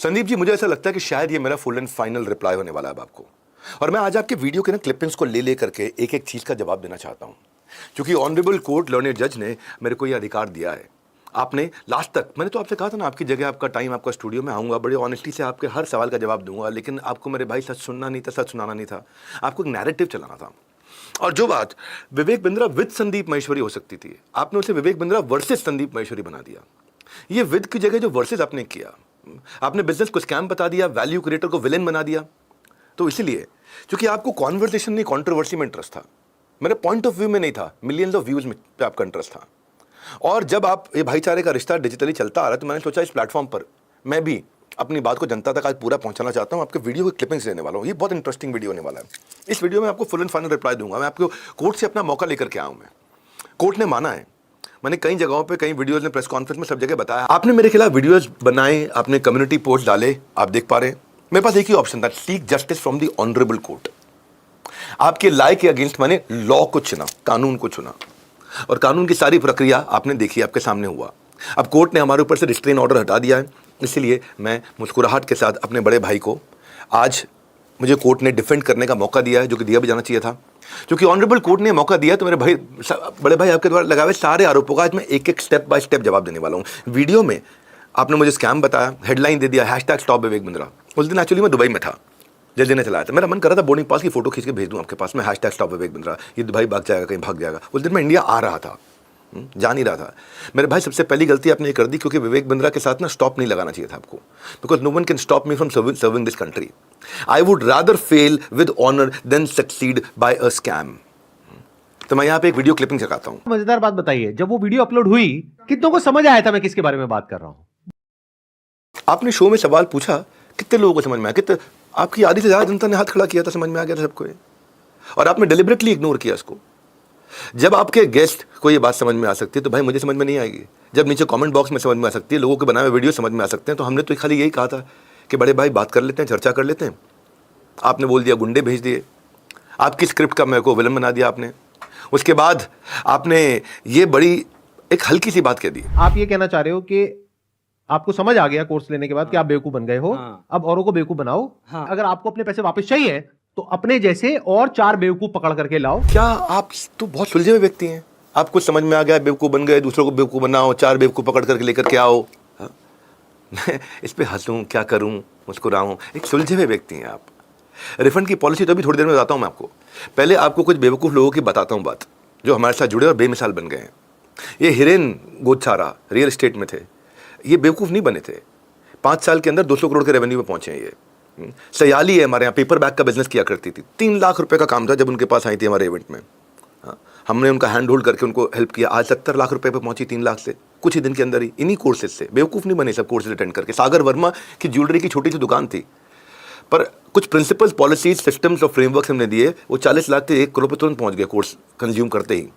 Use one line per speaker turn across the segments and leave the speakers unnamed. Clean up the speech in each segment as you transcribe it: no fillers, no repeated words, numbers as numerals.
संदीप जी, मुझे ऐसा लगता है कि शायद ये मेरा फुल एंड फाइनल रिप्लाई होने वाला है अब आपको। और मैं आज आपके वीडियो के ना क्लिपिंग्स को ले करके एक एक चीज़ का जवाब देना चाहता हूँ, क्योंकि ऑनरेबल कोर्ट लर्नेड जज ने मेरे को ये अधिकार दिया है। आपने लास्ट तक, मैंने तो आपसे कहा था ना, आपकी जगह आपका टाइम आपका स्टूडियो में आऊँगा, बड़े ऑनेस्टी से आपके हर सवाल का जवाब दूंगा, लेकिन आपको मेरे भाई सच सुनना नहीं था, सच सुनाना नहीं था, आपको एक नैरेटिव चलाना था। और जो बात विवेक बिंद्रा विद संदीप महेश्वरी हो सकती थी, आपने उसे विवेक बिंद्रा वर्सेस संदीप महेश्वरी बना दिया। ये विद की जगह जो वर्सेस आपने किया, आपने बिजनेस को स्कैम बता दिया, वैल्यू क्रिएटर को विलेन बना दिया। तो इसलिए क्योंकि आपको कॉन्वर्सेशन नहीं, कंट्रोवर्सी में इंटरेस्ट था, मेरे पॉइंट ऑफ व्यू में नहीं था, मिलियंस ऑफ व्यूज में पे आपका इंटरेस्ट था। और जब आप ये भाईचारे का रिश्ता डिजिटली चलता आ रहा है, तो मैंने सोचा इस प्लेटफॉर्म पर मैं भी अपनी बात को जनता तक आज पूरा पहुंचाना चाहता हूं। आपके वीडियो की क्लिपिंग्स लेने वाला हूं, ये बहुत इंटरेस्टिंग वीडियो होने वाला है। इस वीडियो में आपको फुल एंड फाइनल रिप्लाई दूंगा। मैं आपको कोर्ट से अपना मौका लेकर के आया हूं। मैं कोर्ट ने माना है, मैंने कई जगहों पे, कई वीडियोस में, प्रेस कॉन्फ्रेंस में, सब जगह बताया। आपने मेरे खिलाफ वीडियोस बनाए, आपने कम्युनिटी पोस्ट डाले, आप देख पा रहे हैं। मेरे पास एक ही ऑप्शन था, seek justice from the honourable court. आपके लाए के अगेंस्ट मैंने लॉ को चुना, कानून को चुना, और कानून की सारी प्रक्रिया आपने देखी, आपके सामने हुआ। अब कोर्ट ने हमारे ऊपर से रिस्ट्रेन ऑर्डर हटा दिया है, इसलिए मैं मुस्कुराहट के साथ अपने बड़े भाई को, आज मुझे कोर्ट ने डिफेंड करने का मौका दिया है, जो कि दिया भी जाना चाहिए था। क्योंकि ऑनरेबल कोर्ट ने मौका दिया, तो मेरे भाई, बड़े भाई, आपके द्वारा लगाए सारे आरोपों का आज मैं एक एक स्टेप बाय स्टेप जवाब देने वाला हूं। वीडियो में आपने मुझे स्कैम बताया, हेडलाइन दे दिया #स्टॉप विवेक बिंद्रा। उस दिन एक्चुअली मैं दुबई में था, जज देने चला था। मेरा मन कर रहा था बोर्डिंग पास की फोटो खींच के भेज दूं आपके पास में, #स्टॉप विवेक बिंद्रा। ये भाई भाग जाएगा, कहीं भाग जाएगा। उस दिन मैं इंडिया आ रहा था, जा नहीं रहा था। मेरे भाई, सबसे पहली गलती आपने ये कर दी, क्योंकि विवेक बिंद्रा के साथ ना स्टॉप नहीं लगाना चाहिए था आपको, because no one can stop me from serving this country. I would rather fail with honour than succeed by a scam. तो मैं यहाँ पे एक वीडियो क्लिपिंग चलाता हूँ।
मजेदार बात बताइए, जब वो वीडियो अपलोड हुई, कितनों को समझ आया था मैं किसके बारे में बात कर रहा हूं?
आपने शो में सवाल पूछा, कितने लोगों को समझ में आया? कितने? आपकी आधी से ज्यादा जनता ने हाथ खड़ा किया था, समझ में आ गया था सबको ये। और आपने डिलिबरेटली इग्नोर किया इसको। जब आपके गेस्ट को ये बात समझ में आ सकती है, तो भाई मुझे समझ में नहीं आएगी। जब नीचे कमेंट बॉक्स में समझ में आ सकती है, लोगों के बनाए हुए वीडियो समझ में आ सकते हैं, तो हमने तो खाली यही कहा था कि बड़े भाई बात कर लेते हैं, चर्चा कर लेते हैं। आपने बोल दिया, गुंडे भेज दिए, आपकी स्क्रिप्ट का मेरे को विलन बना दिया आपने। उसके बाद आपने ये बड़ी एक हल्की सी बात कह दी।
आप ये कहना चाह रहे हो कि आपको समझ आ गया कोर्स लेने के बाद कि आप बेवकूफ बन गए हो, अब औरों को बेवकूफ बनाओ। अगर आपको अपने पैसे वापस चाहिए तो अपने जैसे और 4 बेवकूफ पकड़ करके लाओ।
क्या आप तो बहुत सुलझे हुए व्यक्ति हैं? आपको समझ में आ गया, बेवकूफ बन गए, दूसरों को बेवकूफ बनाओ, 4 बेवकूफ पकड़ करके लेकर के आओ। मैं इस पे हंसूं, क्या करूं, मुस्कुराऊं? एक सुलझे हुए व्यक्ति हैं आप। रिफंड की पॉलिसी तो अभी थोड़ी देर में बताता हूं मैं आपको। पहले आपको कुछ बेवकूफ लोगों की बताता हूं बात, जो हमारे साथ जुड़े और बेमिसाल बन गए हैं। ये हिरेन गोच्छारा रियल एस्टेट में थे, ये बेवकूफ नहीं बने थे। 5 साल के अंदर 200 करोड़ के रेवेन्यू में पहुंचे हैं ये। सयाली है हमारे यहाँ, पेपर बैग का बिजनेस किया करती थी। 3 लाख रुपए का काम था जब उनके पास आई थी हमारे इवेंट में। हमने उनका हैंड होल्ड करके उनको हेल्प किया। आज 70 लाख रुपए पे पहुंची 3 लाख से, कुछ ही दिन के अंदर ही, इन्हीं कोर्सेज से। बेवकूफ नहीं बने सब कोर्सेज अटेंड करके। सागर वर्मा की ज्वेलरी की छोटी सी दुकान थी, पर कुछ प्रिंसिपल्स, पॉलिसीज, सिस्टम्स और फ्रेमवर्क हमने दिए, वो 40 लाख से 1 करोड़ पर तुरंत पहुंच गए कोर्स कंज्यूम करते ही।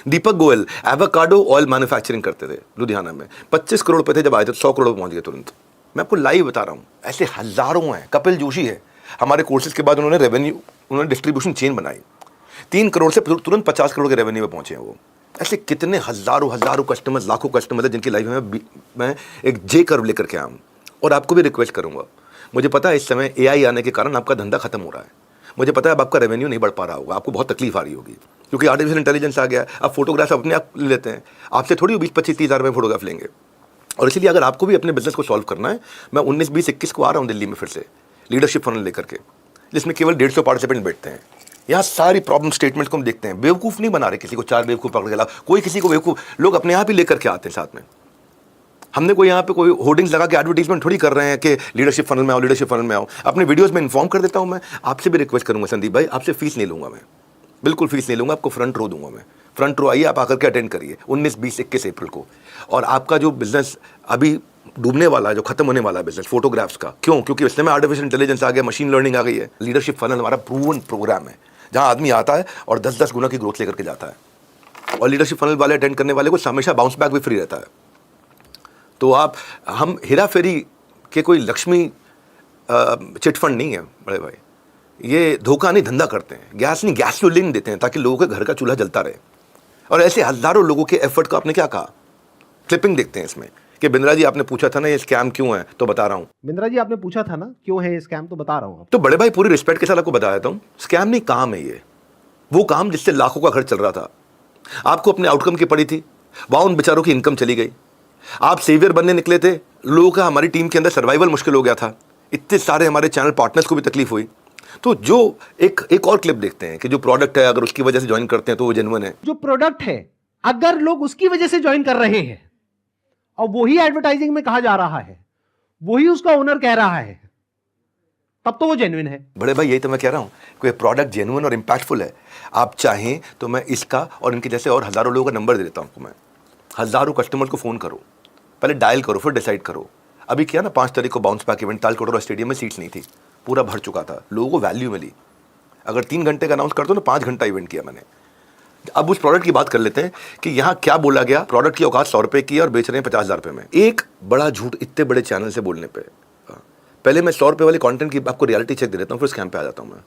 दीपक गोयल एवोकाडो ऑयल मैन्युफैक्चरिंग करते थे लुधियाना में, 25 करोड़ रुपए थे, जब आए थे 100 करोड़ पहुंच गए तुरंत। मैं आपको लाइव बता रहा हूँ, ऐसे हजारों हैं। कपिल जोशी है, हमारे कोर्सेज के बाद उन्होंने रेवेन्यू, उन्होंने डिस्ट्रीब्यूशन चेन बनाई, 3 करोड़ से तुरंत 50 करोड़ के रेवेन्यू में पहुंचे हैं वो। ऐसे कितने हजारों कस्टमर्स, लाखों कस्टमर्स हैं जिनकी लाइफ में मैं एक जे कर्व लेकर के आया हूँ। और आपको भी रिक्वेस्ट करूंगा, मुझे पता है इस समय AI आने के कारण आपका धंधा खत्म हो रहा है, मुझे पता है अब आपका रेवेन्यू नहीं बढ़ पा रहा होगा, आपको बहुत तकलीफ आ रही होगी, क्योंकि आर्टिफिशियल इंटेलिजेंस आ गया है। अब फोटोग्राफ्स अपने आप ले लेते हैं, आपसे थोड़ी 20-25-30 हज़ार में फोटोग्राफ लेंगे। और इसलिए अगर आपको भी अपने बिजनेस को सॉल्व करना है, मैं 19, 20, 21 को आ रहा हूँ दिल्ली में फिर से लीडरशिप फनल लेकर के, जिसमें केवल 150 पार्टिसिपेंट बैठते हैं। यहाँ सारी प्रॉब्लम स्टेटमेंट्स को हम देखते हैं। बेवकूफ़ नहीं बना रहे किसी को, 4 बेवकूफ़ पकड़ के ला, कोई किसी को बेवकूफ़, लोग अपने आप ही लेकर के आते हैं साथ में। हमने कोई यहाँ पे कोई होर्डिंग्स लगा के एडवर्टीजमेंट थोड़ी कर रहे हैं कि लीडरशिप फनल में आओ, लीडरशिप फनल में आओ। अपने वीडियोस में इन्फॉर्म कर देता हूँ। मैं आपसे भी रिक्वेस्ट करूंगा संदीप भाई, आपसे फीस नहीं लूंगा मैं, बिल्कुल फीस नहीं लूंगा, आपको फ्रंट रो दूंगा मैं। फ्रंट रो आइए, आप आकर के अटेंड करिए 19, 20, 21 अप्रैल को। और आपका जो बिजनेस अभी डूबने वाला है, जो खत्म होने वाला है बिजनेस फोटोग्राफ्स का, क्यों? क्योंकि इसमें में आर्टिफिशियल इंटेलिजेंस आ गया, मशीन लर्निंग आ गई है। लीडरशिप फनल हमारा प्रूवन प्रोग्राम है, जहाँ आदमी आता है और 10-10 गुना की ग्रोथ लेकर के जाता है। और लीडरशिप फनल वाले अटेंड करने वाले को हमेशा बाउंस बैक भी फ्री रहता है। तो हम हेरा फेरी के कोई लक्ष्मी चिटफंड नहीं है बड़े भाई, ये धोखा नहीं, धंधा करते हैं। गैस नहीं, गैसोलीन देते हैं ताकि लोगों के घर का चूल्हा जलता रहे। और ऐसे हजारों लोगों के एफर्ट का आपने क्या कहा, क्लिपिंग देखते हैं इसमें। कि बिंद्रा जी आपने पूछा था ना ये स्कैम क्यों है, तो बता रहा हूं।
बिंद्रा जी आपने पूछा था ना क्यों है ये स्कैम, तो बता रहा हूं।
तो बड़े भाई पूरी रिस्पेक्ट के साथ आपको बता देता हूं, स्कैम नहीं, काम है ये। वो काम जिससे लाखों का खर्च चल रहा था, आपको अपने आउटकम की पड़ी थी, वहां उन बेचारों की इनकम चली गई। आप सेवियर बनने निकले थे, लोगों का हमारी टीम के अंदर सर्वाइवल मुश्किल हो गया था, इतने सारे हमारे चैनल पार्टनर्स को भी तकलीफ हुई। तो जो एक और क्लिप देखते हैं कि जो प्रोडक्ट है अगर उसकी वजह से ज्वाइन करते हैं तो वो जेन्युइन है।
जो प्रोडक्ट है अगर लोग उसकी वजह से ज्वाइन कर रहे हैं और वही एडवर्टाइजिंग में कहा जा रहा है, वही उसका ओनर कह रहा है, तब तो वो जेन्युइन है।
बड़े भाई यही तो मैं कह रहा हूं, कोई प्रोडक्ट जेन्युइन और इंपैक्टफुल है, आप चाहें तो मैं इसका और इनके जैसे और हजारों लोगों का नंबर दे देता हूं। मैं हजारों कस्टमर्स को फोन करो, पहले डायल करो फिर डिसाइड करो। अभी किया ना 5 तारीख को bounce back event, Talkatora stadium में सीट्स नहीं थी, पूरा भर चुका था, लोगों को वैल्यू मिली। अगर 3 घंटे का अनाउंस कर दो ना, 5 घंटा इवेंट किया मैंने। अब उस प्रोडक्ट की बात कर लेते हैं कि यहाँ क्या बोला गया। प्रोडक्ट की औकात 100 रुपए की है और बेच रहे हैं 50,000 रुपए में। एक बड़ा झूठ इतने बड़े चैनल से बोलने पे। पहले मैं 100 रुपए वाले कंटेंट की आपको रियलिटी चेक दे देता हूँ, फिर स्कैम पे आ जाता हूँ। मैं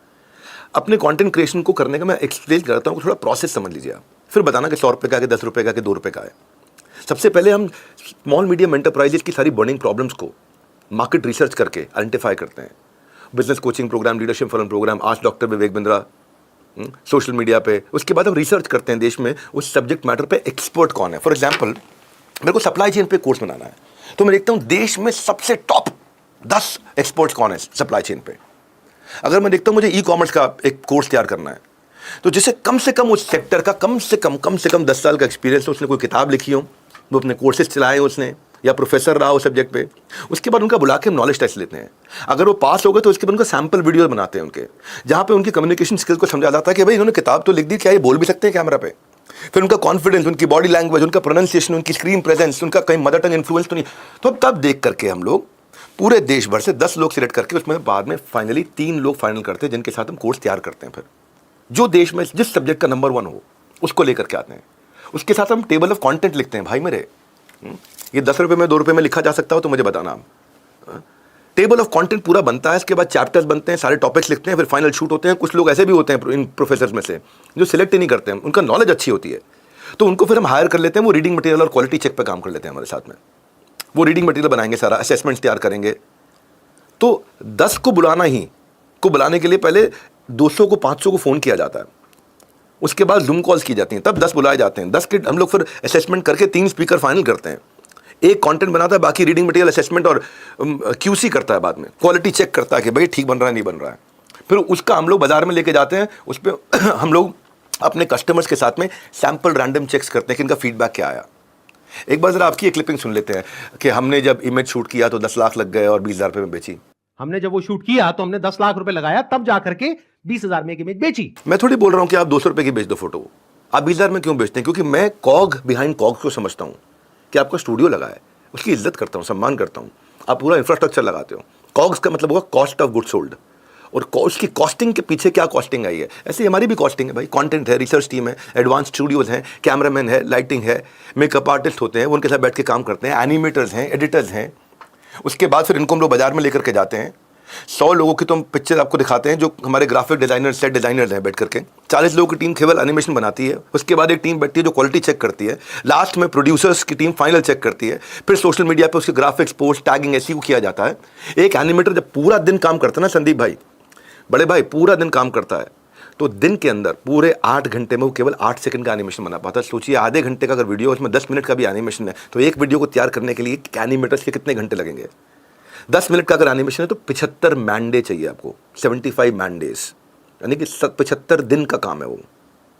अपने कंटेंट क्रिएशन को करने का मैं एक्सप्लेन करता हूँ, थोड़ा प्रोसेस समझ लीजिए आप, फिर बताना कि 100 रुपए का, कि 10 रुपए का, कि 2 रुपए का है। सबसे पहले हम स्मॉल मीडियम एंटरप्राइजेस की सारी बर्निंग प्रॉब्लम्स को मार्केट रिसर्च करके आइडेंटिफाई करते हैं। Business coaching programme, leadership forum programme, आज doctor Vivek Bindra, social media पे। उसके बाद हम रिसर्च करते हैं देश में उस सब्जेक्ट मैटर पे एक्सपर्ट कौन है। फॉर एग्जांपल मेरे को सप्लाई चेन पे कोर्स बनाना है, तो मैं देखता हूं देश में सबसे टॉप 10 एक्सपर्ट्स कौन है सप्लाई चेन पे। अगर मैं देखता हूं मुझे ई कॉमर्स का एक कोर्स तैयार करना है, तो जिसे कम से कम उस सेक्टर का कम से कम 10 साल का एक्सपीरियंस हो, उसने कोई किताब लिखी हो, वो अपने कोर्सेज चलाए उसने, या प्रोफेसर रहा हो सब्जेक्ट पे। उसके बाद उनका बुला के हम नॉलेज टेस्ट लेते हैं। अगर वो पास हो गए तो उसके बाद उनका सैंपल वीडियो बनाते हैं उनके, जहां पे उनकी कम्युनिकेशन स्किल्स को समझा जाता है कि भाई इन्होंने किताब तो लिख दी, क्या ये बोल भी सकते हैं कैमरा पे। फिर उनका कॉन्फिडेंस, उनकी बॉडी लैंग्वेज, उनका प्रोनाउंसिएशन, उनकी स्क्रीन प्रेजेंस, उनका कहीं मदर टंग इन्फ्लुएंस तो नहीं। तो तब देख करके हम लोग पूरे देश भर से 10 लोग सिलेक्ट करके उसमें बाद में फाइनली 3 लोग फाइनल करते हैं, जिनके साथ हम कोर्स तैयार करते हैं। फिर जो देश में जिस सब्जेक्ट का नंबर 1 हो उसको लेकर के आते हैं। उसके साथ हम टेबल ऑफ कंटेंट लिखते हैं। भाई मेरे ये 10 रुपए में 2 रुपए में लिखा जा सकता हो तो मुझे बताना। टेबल ऑफ कंटेंट पूरा बनता है, इसके बाद चैप्टर्स बनते हैं, सारे टॉपिक्स लिखते हैं, फिर फाइनल शूट होते हैं। कुछ लोग ऐसे भी होते हैं इन प्रोफेसर्स में से जो सिलेक्ट ही नहीं करते हैं, उनका नॉलेज अच्छी होती है, तो उनको फिर हम हायर कर लेते हैं। वो रीडिंग मटेरियल और क्वालिटी चेक पे काम कर लेते हैं हमारे साथ में। वो रीडिंग मटेरियल बनाएंगे, सारा असेसमेंट्स तैयार करेंगे। तो 10 को बुलाने के लिए पहले 200 को 500 को फोन किया जाता है, उसके बाद जूम कॉल्स की जाती हैं, तब 10 बुलाए जाते हैं। 10 के हम लोग फिर असेसमेंट करके 3 स्पीकर फाइनल करते हैं। एक कंटेंट बनाता है, बाकी रीडिंग मटेरियल, असेसमेंट और क्यूसी करता है, बाद में क्वालिटी चेक करता है कि भाई ठीक बन रहा है नहीं बन रहा है। फिर उसका हम लोग बाजार में लेके जाते हैं। उस पर हम लोग अपने कस्टमर्स के साथ में सैंपल रैंडम चेक्स करते हैं कि इनका फीडबैक क्या आया। एक बार जरा आपकी एक क्लिपिंग सुन लेते हैं कि हमने जब इमेज शूट किया तो 10 लाख लग गए और 20,000 रुपए में बेची।
हमने जब वो शूट किया तो हमने 10 लाख रुपए लगाया, तब जाकर के 20,000 में एक इमेज बेची।
मैं थोड़ी बोल रहा हूं कि आप 200 रुपए की बेच दो फोटो, आप 20,000 में क्यों बेचते हैं? क्योंकि मैं कॉग बिहाइंड कॉग को समझता हूं कि आपका स्टूडियो लगा है, उसकी इज्जत करता हूं, सम्मान करता हूं। आप पूरा इंफ्रास्ट्रक्चर लगाते हो, कॉग्स का मतलब होगा कॉस्ट ऑफ गुड सोल्ड, और उसकी कॉस्टिंग के पीछे क्या कॉस्टिंग आई है। ऐसे हमारी भी कॉस्टिंग है भाई, कंटेंट है, रिसर्च टीम है, एडवांस स्टूडियोज हैं, कैमरामैन है, लाइटिंग है, मेकअप आर्टिस्ट होते हैं, उनके साथ बैठ के काम करते हैं, एनिमेटर्स हैं, एडिटर्स हैं। उसके बाद फिर इनको हम लोग बाजार में लेकर के जाते हैं। 100 लोगों की तो हम पिक्चर आपको दिखाते हैं, जो हमारे ग्राफिक डिजाइनर, सेट डिजाइनर्स हैं बैठ करके। 40 लोगों की टीम केवल एनिमेशन बनाती है। उसके बाद एक टीम बैठती है जो क्वालिटी चेक करती है। लास्ट में प्रोड्यूसर्स की टीम फाइनल चेक करती है। फिर सोशल मीडिया पे उसके ग्राफिक्स, पोस्ट, टैगिंग ऐसी को किया जाता है। एक एनिमेटर जब पूरा दिन काम करता है ना संदीप भाई, बड़े भाई, पूरा दिन काम करता है, तो दिन के अंदर पूरे 8 घंटे में वो केवल 8 सेकंड का एनिमेशन बना पाता है। सोचिए आधे घंटे का अगर वीडियो, उसमें 10 मिनट का भी एनिमेशन है, तो एक वीडियो को तैयार करने के लिए एनिमेटर्स के कितने घंटे लगेंगे? 10 मिनट का अगर एनिमेशन है तो 75 मैन डे चाहिए आपको, 75 मैन डेज, यानी कि 75 दिन का काम है वो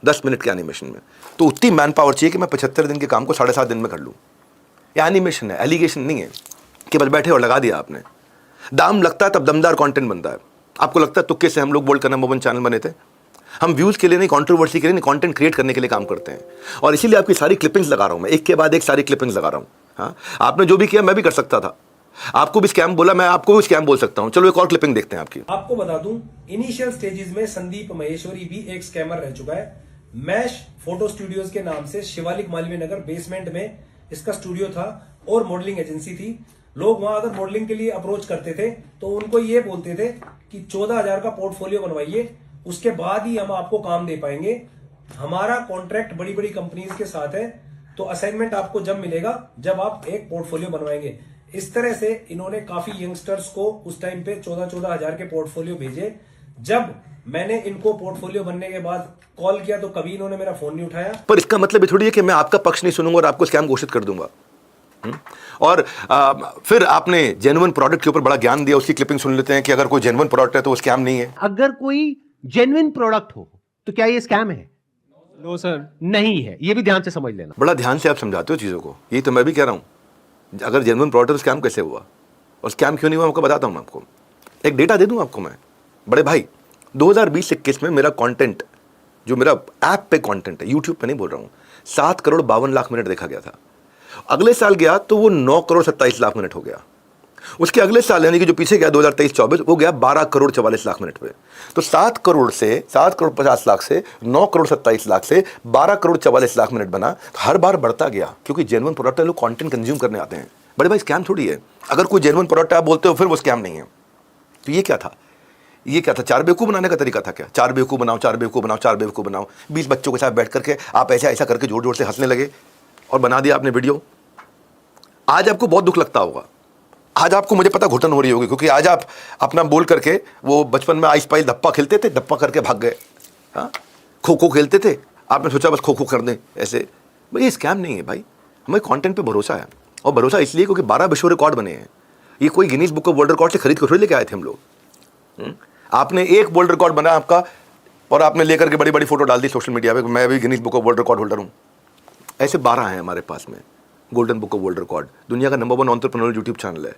10 मिनट के एनिमेशन में। तो उतनी मैन पावर चाहिए कि मैं 75 दिन के काम को 7.5 दिन में कर लूँ। ये एनिमेशन है, एलिगेशन नहीं है कि बस बैठे और लगा दिया आपने। दाम लगता है तब दमदार कंटेंट बनता है। आपको लगता है तुक्के से हम लोग बोल्ड करना नंबर 1 चैनल बने थे? हम व्यूज के लिए नहीं, कंट्रोवर्सी के लिए नहीं, कंटेंट क्रिएट करने के लिए काम करते हैं। और इसीलिए आपकी सारी क्लिपिंग्स लगा रहा हूं मैं, एक के बाद एक सारी क्लिपिंग्स लगा रहा हूं। हाँ, आपने जो भी किया मैं भी कर सकता था। आपको भी स्कैम बोला, मैं आपको भी स्कैम बोल सकता हूं। चलो एक और क्लिपिंग देखते हैं आपकी।
आपको बता दूं, इनिशियल स्टेजेस में संदीप महेश्वरी भी एक स्कैमर रह चुका है। मैश फोटो स्टूडियोज के नाम से शिवालिक मालवीय नगर बेसमेंट में इसका स्टूडियो था और मॉडलिंग एजेंसी थी। लोग वहां अगर मॉडलिंग के लिए अप्रोच करते थे तो उनको ये बोलते थे कि 14,000 का पोर्टफोलियो बनवाइए, उसके बाद ही हम आपको काम दे पाएंगे। हमारा कॉन्ट्रैक्ट बड़ी बड़ी कंपनीज के साथ है, तो असाइनमेंट आपको जब मिलेगा जब आप एक पोर्टफोलियो बनवाएंगे। इस तरह से इन्होंने काफी यंगस्टर्स को उस टाइम पे 14-14 हजार के पोर्टफोलियो भेजे। जब मैंने इनको पोर्टफोलियो बनने के बाद कॉल किया तो कभी इन्होंने मेरा फोन नहीं उठाया।
पर इसका मतलब ये थोड़ी है कि मैं आपका पक्ष नहीं सुनूंगा और आपको स्कैम घोषित कर दूंगा। और फिर आपने जेन्युइन प्रोडक्ट के ऊपर बड़ा ज्ञान दिया, उसकी क्लिपिंग सुन लेते हैं कि अगर कोई जेन्युइन प्रोडक्ट है तो वो स्कैम नहीं है।
अगर कोई जेन्युइन प्रोडक्ट हो तो क्या ये स्कैम है?
नो सर,
नहीं है। ये भी ध्यान से समझ लेना।
बड़ा ध्यान से आप समझाते हो चीज़ों को, यही तो मैं भी कह रहा हूं। अगर जेन्युइन प्रोडक्ट है तो स्कैम कैसे हुआ और स्कैम क्यों नहीं हुआ, आपको बताता हूं। मैं आपको एक डेटा दे दूं आपको मैं, बड़े भाई 2020-21 में मेरा कंटेंट, जो मेरा ऐप पे कंटेंट है, यूट्यूब पे नहीं बोल रहा हूं, 7 करोड़ 52 लाख मिनट देखा गया था। अगले साल गया तो वो 9 करोड़ 27 लाख मिनट हो गया। उसके अगले साल यानी कि जो पीछे गया 2023-24 वो गया 12 करोड़ 44 लाख मिनट पे। तो 7 करोड़ 50 लाख से 9 करोड़ 27 लाख से 12 करोड़ 44 लाख मिनट बना। तो हर बार बढ़ता गया क्योंकि जेन्युइन प्रोडक्ट है, लोग कंटेंट कंज्यूम करने आते हैं। बड़े भाई स्कैम थोड़ी है। अगर कोई जेन्युइन प्रोडक्ट आप बोलते हो फिर वो स्कैम नहीं है। तो ये क्या था? ये क्या था? 4 बेवकूफ़ बनाने का तरीका था क्या? 4 बेवकूफ़ बनाओ, 4 बेवकूफ़ बनाओ, 4 बेवकूफ़ बनाओ। 20 बच्चों के साथ बैठ करके आप ऐसा ऐसा करके जोर जोर से हंसने लगे और बना दिया आपने वीडियो। आज आपको बहुत दुख लगता होगा, आज आपको मुझे पता घुटन हो रही होगी, क्योंकि आज आप अपना बोल करके वो बचपन में आइस पाइस धप्पा खेलते थे, धप्पा करके भाग गए। हाँ, खो खो खेलते थे, आपने सोचा बस खो खो कर दें ऐसे। भाई ये स्कैम नहीं है भाई, हमें कंटेंट पे भरोसा है। और भरोसा इसलिए क्योंकि 12 विश्व रिकॉर्ड बने हैं। ये कोई Guinness book of world record से खरीद कर थोड़ी लेके आए थे हम लोग। आपने एक वर्ल्ड रिकॉर्ड बना आपका और आपने लेकर के बड़ी बड़ी फोटो डाल दी सोशल मीडिया पे, मैं भी Guinness book of world record holder हूँ। ऐसे 12 हैं हमारे पास में golden book of world record. दुनिया का नंबर 1 एंटरप्रेन्योर यूट्यूब चैनल है।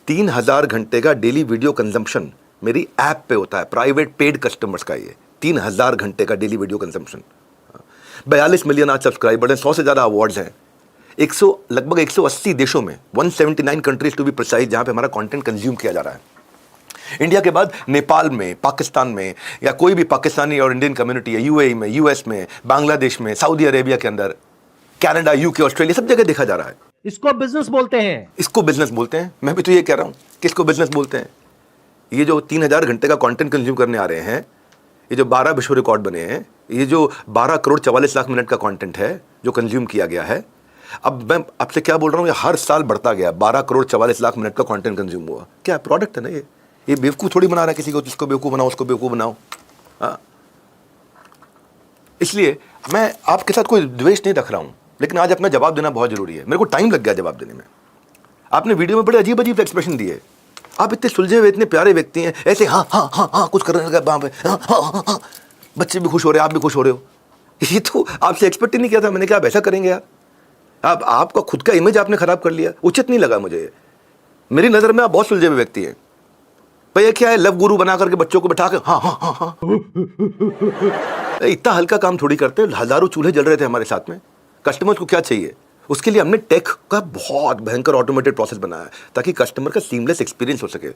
3000 घंटे का डेली वीडियो कंजम्पशन मेरी ऐप पे होता है, प्राइवेट पेड कस्टमर्स का। ये 3000 घंटे का डेली वीडियो कंजम्पशन। 42 मिलियन आज सब्सक्राइबर हैं, 100 से ज़्यादा अवार्ड्स हैं, लगभग 180 देशों में, 179 कंट्रीज टू बी प्रिसाइज, जहाँ पे हमारा कंटेंट कंज्यूम किया जा रहा है। इंडिया के बाद नेपाल में, पाकिस्तान में, या कोई भी पाकिस्तानी और इंडियन कम्युनिटी है, यूएई में, यूएस में, बांग्लादेश में, सऊदी अरेबिया के अंदर, कनाडा, यूके, ऑस्ट्रेलिया, सब जगह देखा जा रहा है।
इसको बिजनेस बोलते हैं।
इसको बिजनेस बोलते हैं। मैं भी तो ये कह रहा हूं कि इसको बिजनेस बोलते हैं। ये जो 3000 घंटे का कंटेंट कंज्यूम करने आ रहे हैं, ये जो 12 विश्व रिकॉर्ड बने हैं, ये जो 12 करोड़ 44 लाख मिनट का कंटेंट है जो कंज्यूम किया गया है, अब मैं आपसे क्या बोल रहा हूं, ये हर साल बढ़ता गया। 12 करोड़ 44 लाख मिनट का कंटेंट कंज्यूम हुआ। क्या प्रोडक्ट है ना ये बेवकूफ़ थोड़ी बना रहा है किसी को, जिसको बेवकूफ़ बनाओ उसको बेवकूफ़ बनाओ। हाँ, इसलिए मैं आपके साथ कोई द्वेष नहीं रख रहा हूं, लेकिन आज अपना जवाब देना बहुत जरूरी है। मेरे को टाइम लग गया जवाब देने में। आपने वीडियो में बड़े अजीब अजीब एक्सप्रेशन दिए। आप इतने सुलझे हुए, इतने प्यारे व्यक्ति हैं, ऐसे हाँ हाँ हाँ हाँ कुछ करने लगा वहाँ पे, हाँ हाँ हाँ हाँ, बच्चे भी खुश हो रहे हैं, आप भी खुश हो रहे हो। ये तो आपसे एक्सपेक्ट ही नहीं किया था मैंने, क्या आप ऐसा करेंगे यार? आपका खुद का इमेज आपने खराब कर लिया, उचित नहीं लगा मुझे। मेरी नज़र में आप बहुत सुलझे हुए व्यक्ति हैं। भैया क्या है, लव गुरु बना करके बच्चों को बैठा के हाँ हाँ हाँ हाँ, इतना हल्का काम थोड़ी करते हैं। हजारों चूल्हे जल रहे थे हमारे साथ में। कस्टमर्स को क्या चाहिए, उसके लिए हमने टेक का बहुत भयंकर ऑटोमेटेड प्रोसेस बनाया है ताकि कस्टमर का सीमलेस एक्सपीरियंस हो सके।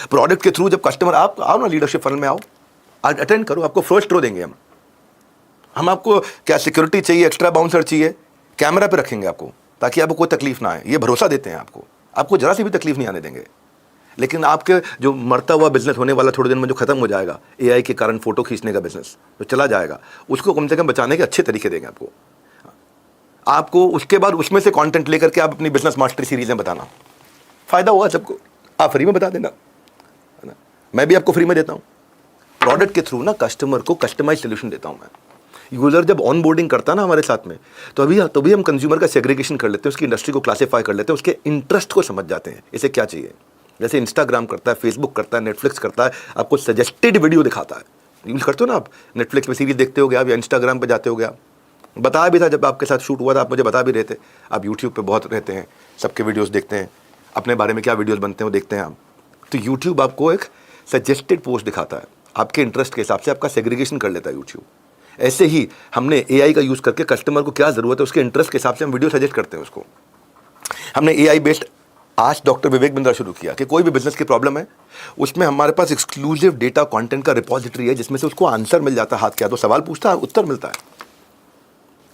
प्रोडक्ट के थ्रू जब कस्टमर, आप आओ ना लीडरशिप फनल में, आओ अटेंड करो, आपको फर्स्ट रो देंगे हम आपको क्या सिक्योरिटी चाहिए, एक्स्ट्रा बाउंसर चाहिए, कैमरा पे रखेंगे आपको ताकि आपको कोई तकलीफ ना आए। ये भरोसा देते हैं आपको जरा सी भी तकलीफ नहीं आने देंगे। लेकिन आपके जो मरता हुआ बिजनेस होने वाला थोड़े दिन में जो खत्म हो जाएगा, एआई के कारण फोटो खींचने का बिजनेस जो चला जाएगा, उसको कम से कम बचाने के अच्छे तरीके देंगे आपको। उसके बाद उसमें से कंटेंट लेकर के आप अपनी बिजनेस मास्टरी सीरीजें बताना, फायदा होगा सबको। आप फ्री में बता देना, है ना? मैं भी आपको फ्री में देता हूँ। प्रोडक्ट के थ्रू ना कस्टमर को कस्टमाइज सोल्यूशन देता हूँ मैं। यूजर जब ऑन बोर्डिंग करता है ना हमारे साथ में, तो अभी हम कंज्यूमर का सेग्रीगेशन कर लेते हैं, उसकी इंडस्ट्री को क्लासीफाई कर लेते हैं, उसके इंटरेस्ट को समझ जाते हैं, इसे क्या चाहिए। जैसे इंस्टाग्राम करता है, फेसबुक करता है, नेटफ्लिक्स करता है, आपको सजेस्टेड वीडियो दिखाता है। यूज करते हो ना आप, नेटफ्लिक्स में सीरीज देखते हो आप, या इंस्टाग्राम पे जाते हो आप। बताया भी था जब आपके साथ शूट हुआ था, आप मुझे बता भी रहे थे। आप यूट्यूब पे बहुत रहते हैं, सबके वीडियोस देखते हैं, अपने बारे में क्या वीडियोस बनते हैं वो देखते हैं आप। तो यूट्यूब आपको एक सजेस्टेड पोस्ट दिखाता है, आपके इंटरेस्ट के हिसाब से आपका सेग्रीगेशन कर लेता है यूट्यूब। ऐसे ही हमने एआई का यूज़ करके कस्टमर को क्या ज़रूरत है उसके इंटरेस्ट के हिसाब से हम वीडियो सजेस्ट करते हैं उसको। हमने एआई बेस्ड आज डॉक्टर विवेक बिंद्रा शुरू किया कि कोई भी बिजनेस की प्रॉब्लम है, उसमें हमारे पास एक्सक्लूसिव डेटा कंटेंट का रिपोजिटरी है, जिसमें से उसको आंसर मिल जाता है। हाथ क्या तो सवाल पूछता है, उत्तर मिलता है।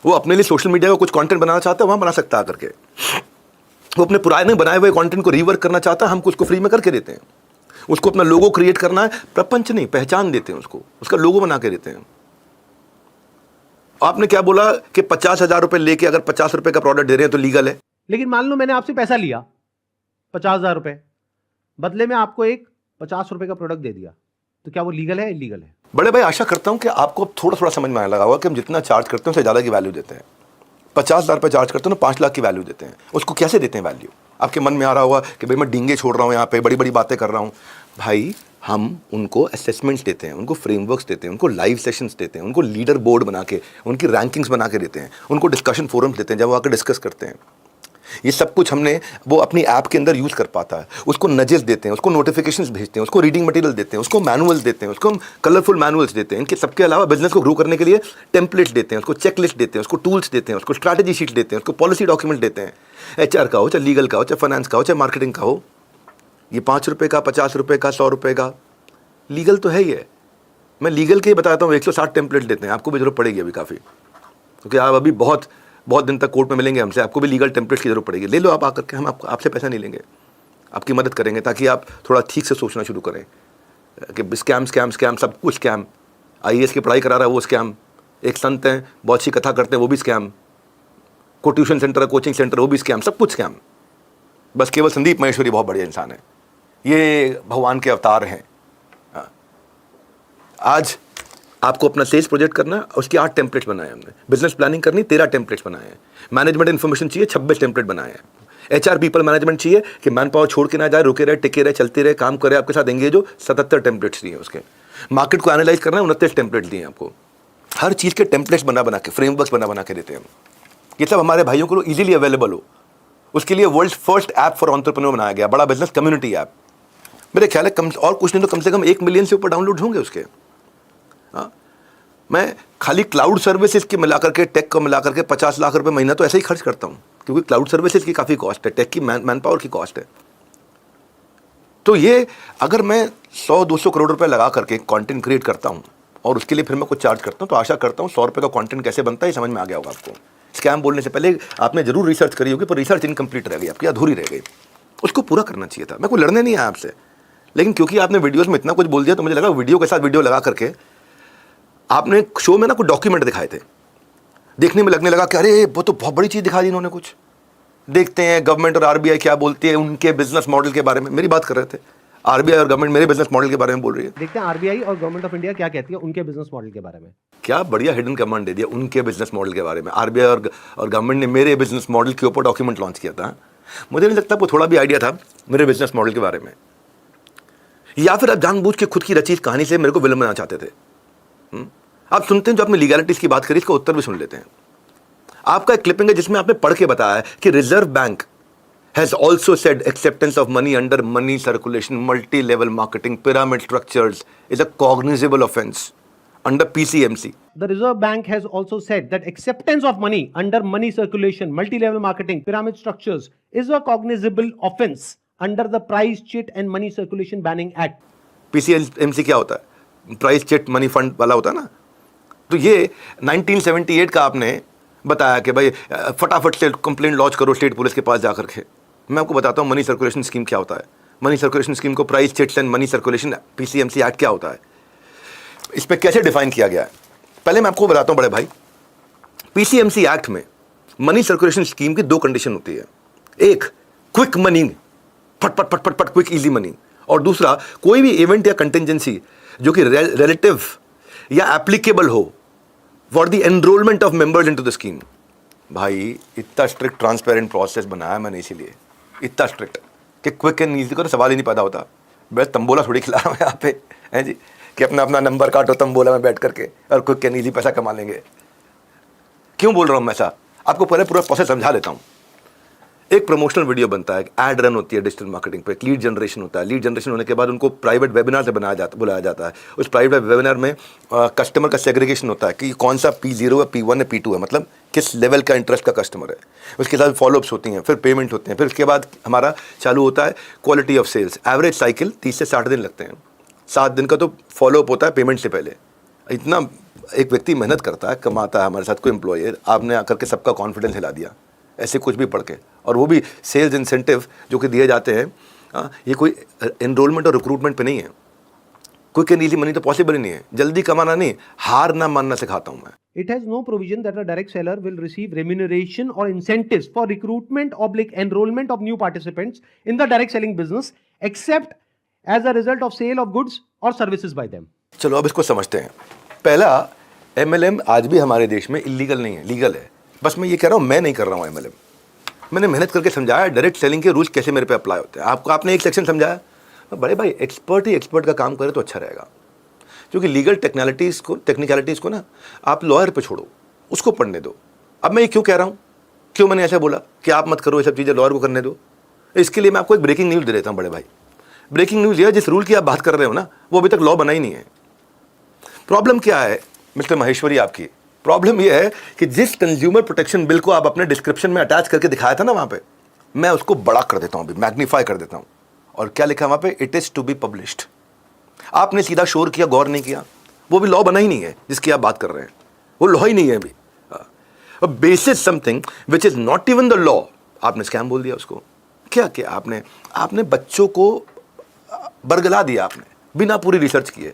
वो अपने लिए सोशल मीडिया का कुछ कंटेंट बनाना चाहता है, वहाँ बना सकता है करके। वो अपने पुराने बनाए हुए कंटेंट को रीवर्क करना चाहता है, हम उसको फ्री में करके देते हैं। उसको अपना लोगो क्रिएट करना है, प्रपंच नहीं, पहचान देते हैं उसको, उसका लोगो बना के देते हैं। आपने क्या बोला कि 50,000 रुपए लेके अगर 50 रुपए का प्रोडक्ट दे रहे हैं तो लीगल है।
लेकिन मान लो मैंने आपसे पैसा लिया 50,000 रुपए, बदले में आपको एक 50 रुपए का प्रोडक्ट दे दिया, तो क्या वो लीगल है इलीगल है?
बड़े भाई आशा करता हूं कि आपको अब थोड़ा थोड़ा समझ में आने लगा होगा कि हम जितना चार्ज करते हैं उससे ज़्यादा की वैल्यू देते हैं। 50,000 रुपये चार्ज करते हैं ना, 5 लाख की वैल्यू देते हैं। उसको कैसे देते हैं वैल्यू? आपके मन में आ रहा होगा कि भाई मैं डींगे छोड़ रहा हूँ यहाँ पे, बड़ी बड़ी बातें कर रहा हूँ। भाई हम उनको असेसमेंट्स देते हैं, उनको फ्रेमवर्क्स देते हैं, उनको लाइव सेशंस देते हैं, उनको लीडर बोर्ड बना के उनकी रैंकिंग्स बना के देते हैं, उनको डिस्कशन फोरम्स देते हैं जब वो आकर डिस्कस करते हैं। ये सब कुछ हमने वो अपनी ऐप के अंदर यूज़ कर पाता है। उसको नजेस देते हैं, उसको नोटिफिकेशंस भेजते हैं, उसको रीडिंग मटेरियल देते हैं, उसको मैनुअल्स देते हैं, उसको हम कलरफुल मैनुअल्स देते हैं। इनके सबके अलावा बिजनेस को ग्रो करने के लिए टेम्पलेट्स देते हैं, उसको चेकलिस्ट देते हैं, उसको टूल्स देते हैं, उसको स्ट्रैटेजी शीट देते हैं, उसको पॉलिसी डॉक्यूमेंट देते हैं। HR का हो, चाहे लीगल का हो, चाहे फाइनेंस का हो, चाहे मार्केटिंग का हो। ये 5 रुपये का, 50 रुपये का, 100 रुपये का लीगल तो है ही है। मैं लीगल के ही बताता हूँ। 160 टेम्पलेट देते हैं, आपको भी जरूरत पड़ेगी अभी काफ़ी, क्योंकि आप अभी बहुत दिन तक कोर्ट में मिलेंगे हमसे। आपको भी लीगल टेम्पलेट्स की जरूरत पड़ेगी। ले लो आप आकर के, हम आपसे पैसा नहीं लेंगे, आपकी मदद करेंगे ताकि आप थोड़ा ठीक से सोचना शुरू करें कि स्कैम स्कैम स्कैम सब कुछ स्कैम। IAS की पढ़ाई करा रहा है वो स्कैम, एक संत हैं बहुत सी कथा करते हैं वो भी स्कैम, को ट्यूशन सेंटर है, कोचिंग सेंटर वो भी स्कैम, सब कुछ स्कैम। बस केवल संदीप महेश्वरी बहुत बढ़िया इंसान है, ये भगवान के अवतार हैं। आज आपको अपना सेल्स प्रोजेक्ट करना है, उसके 8 टेम्पलेट्स बनाए हमने। बिजनेस प्लानिंग करनी, 13 टेम्पलेट्स बनाए हैं। मैनेजमेंट इन्फॉर्मेशन चाहिए, 26 टेम्पलेट बनाए हैं। HR पीपल मैनेजमेंट चाहिए कि मैन पावर छोड़ के ना जाए, रुके रहे, टिके रहे, चलते रहे, काम करे, आपके साथ एंगेज हो, 77 टेम्पलेट्स दिए उसके। मार्केट को एनालाइज करना है, 29 टेम्पलेट दिए आपको। हर चीज़ के टेम्पलेट्स बना के, फ्रेमवर्क्स बना के देते हैं हम। ये सब हमारे भाइयों को ईजिली अवेलेबल हो, उसके लिए world first app for entrepreneur बनाया गया, बड़ा बिजनेस कम्युनिटी ऐप। मेरे ख्याल है कम और कुछ नहीं तो कम से कम 1 मिलियन से ऊपर डाउनलोड होंगे उसके। हाँ, मैं खाली क्लाउड सर्विसेज के मिला करके, टेक को मिला करके 50 लाख रुपए महीना तो ऐसे ही खर्च करता हूँ, क्योंकि क्लाउड सर्विसेज की काफ़ी कॉस्ट है, टेक की मैन पावर की कॉस्ट है। तो ये अगर मैं 100-200 करोड़ रुपए लगा करके कंटेंट क्रिएट करता हूँ और उसके लिए फिर मैं कुछ चार्ज करता हूँ, तो आशा करता हूँ 100 रुपये का कंटेंट कैसे बनता है ये समझ में आ गया होगा आपको। स्कैम बोलने से पहले आपने जरूर रिसर्च करी होगी, पर रिसर्च इनकम्प्लीट रह गई आपकी, अधूरी रह गई। उसको पूरा करना चाहिए था। मैं कोई लड़ने नहीं आया आपसे, लेकिन क्योंकि आपने वीडियोज़ में इतना कुछ बोल दिया तो मुझे लगा वीडियो के साथ वीडियो लगा करके आपने शो में ना कुछ डॉक्यूमेंट दिखाए थे, देखने में लगने लगा कि अरे वो तो बहुत बड़ी चीज़ दिखा दी इन्होंने कुछ। देखते हैं गवर्नमेंट और RBI क्या बोलती है उनके बिजनेस मॉडल के बारे में। मेरी बात कर रहे थे, RBI और गवर्नमेंट मेरे बिजनेस मॉडल के बारे में बोल रही है।
देखते हैं RBI और गवर्नमेंट ऑफ इंडिया क्या कहती है उनके बिजनेस मॉडल के बारे में।
क्या बढ़िया हिडन कमांड दे दिया उनके बिजनेस मॉडल के बारे में। RBI और गवर्नमेंट ने मेरे बिजनेस मॉडल के ऊपर डॉक्यूमेंट लॉन्च किया था। मुझे नहीं लगता वो थोड़ा भी आइडिया था मेरे बिजनेस मॉडल के बारे में, या फिर आप जानबूझ के खुद की रचित कहानी से मेरे को विलन बनाना चाहते थे। आप सुनते हैं जो आपने लीगैलिटीज की बात करी, इसका उत्तर भी सुन लेते हैं। आपका एक क्लिपिंग है जिसमें आपने पढ़ के बताया है कि reserve bank has also said acceptance of money under money circulation, multi-level marketing, pyramid structures is a cognizable offense under PCMC.
The Reserve Bank has also said that acceptance of money under money circulation, multi-level marketing, pyramid structures is a cognizable offense under the Price Cheat and Money Circulation Banning Act.
PCMC क्या होता है? Price chit money fund वाला होता है ना। तो ये 1978 का आपने बताया कि भाई फटाफट से कंप्लेंट लॉन्च करो स्टेट पुलिस के पास जाकर के। मैं आपको बताता हूँ मनी सर्कुलेशन स्कीम क्या होता है। मनी सर्कुलेशन स्कीम को price chits and money circulation PCMC act क्या होता है, इस पर कैसे डिफाइन किया गया है। पहले मैं आपको बताता हूँ बड़े भाई, PCMC एक्ट में मनी सर्कुलेशन स्कीम की 2 कंडीशन होती है। एक, क्विक मनी, फट फट फट फट फट क्विक इजी मनी, और दूसरा कोई भी इवेंट या कंटिजेंसी जो कि रिलेटिव या एप्लीकेबल हो for the enrolment of members into the scheme. भाई इतना स्ट्रिक्ट ट्रांसपेरेंट प्रोसेस बनाया मैंने, इसीलिए इतना स्ट्रिक्ट कि क्विक एंड ईजी का तो सवाल ही नहीं पैदा होता। बस तंबोला थोड़ी खिला रहा हूँ यहाँ पे, हैं जी, कि अपना अपना नंबर काटो तंबोला में बैठ करके और क्विक एंड ईजी पैसा कमा लेंगे। क्यों बोल रहा हूँ मैं ऐसा, आपको पहले पूरा प्रोसेस समझा लेता हूँ। एक प्रमोशनल वीडियो बनता है, एड रन होती है डिजिटल मार्केटिंग पे, लीड जनरेशन होता है। लीड जनरेशन होने के बाद उनको प्राइवेट वेबिनार से बुलाया जाता है। उस प्राइवेट वेबिनार में कस्टमर का सेग्रीगेशन होता है कि कौन सा P0 है, P1 है, P2 है, मतलब किस लेवल का इंटरेस्ट का कस्टमर है। उसके साथ फॉलोअप्स होती हैं, फिर पेमेंट होते हैं, फिर उसके बाद हमारा चालू होता है quality of sales. Average cycle 30 से 60 दिन लगते हैं। 7 दिन का तो फॉलोअप होता है पेमेंट से पहले। इतना एक व्यक्ति मेहनत करता है, कमाता है हमारे साथ, कोई एम्प्लॉय है, आपने आकर के सबका कॉन्फिडेंस हिला दिया ऐसे कुछ भी पढ़ के, और वो भी सेल्स इंसेंटिव जो कि दिए जाते हैं। ये कोई एनरोलमेंट और रिक्रूटमेंट पे नहीं है। क्विक एंड ईजी मनी तो पॉसिबल ही नहीं है। जल्दी कमाना नहीं, हार ना मानना सिखाता हूँ मैं।
it has no provision that a direct seller will receive remuneration or incentives for recruitment/enrollment of new participants in the direct selling business except as a result of sale of goods or services by them.
चलो अब इसको समझते हैं। पहला, MLM आज भी हमारे देश में इलीगल नहीं है, लीगल है। बस मैं ये कह रहा हूँ, मैं नहीं कर रहा हूँ MLM। मैंने मेहनत करके समझाया डायरेक्ट सेलिंग के रूल्स कैसे मेरे पे अप्लाई होते हैं। आपने एक सेक्शन समझाया, बड़े भाई एक्सपर्ट ही एक्सपर्ट का काम करे तो अच्छा रहेगा, क्योंकि लीगल टेक्निकलिटीज़ को ना आप लॉयर पे छोड़ो, उसको पढ़ने दो। अब मैं ये क्यों कह रहा हूँ, क्यों मैंने ऐसा बोला कि आप मत करो ये सब चीज़ें, लॉयर को करने दो? इसके लिए मैं आपको एक ब्रेकिंग न्यूज़ दे देता हूँ बड़े भाई। ब्रेकिंग न्यूज़ ये, जिस रूल की आप बात कर रहे हो ना, वो अभी तक लॉ बना ही नहीं है। प्रॉब्लम क्या है मिस्टर महेश्वरी, आपकी प्रॉब्लम यह है कि जिस कंज्यूमर प्रोटेक्शन बिल को आप अपने डिस्क्रिप्शन में अटैच करके दिखाया था ना वहाँ पे, मैं उसको बड़ा कर देता हूँ, अभी मैग्नीफाई कर देता हूँ। और क्या लिखा वहाँ पे? It is to be published. आपने सीधा शोर किया, गौर नहीं किया। वो भी लॉ बना ही नहीं है जिसकी आप बात कर रहे हैं, वो लॉ ही नहीं है अभी। Basis something which is not even the law, आपने स्कैम बोल दिया उसको। क्या किया आपने बच्चों को बरगला दिया आपने, बिना पूरी रिसर्च किए।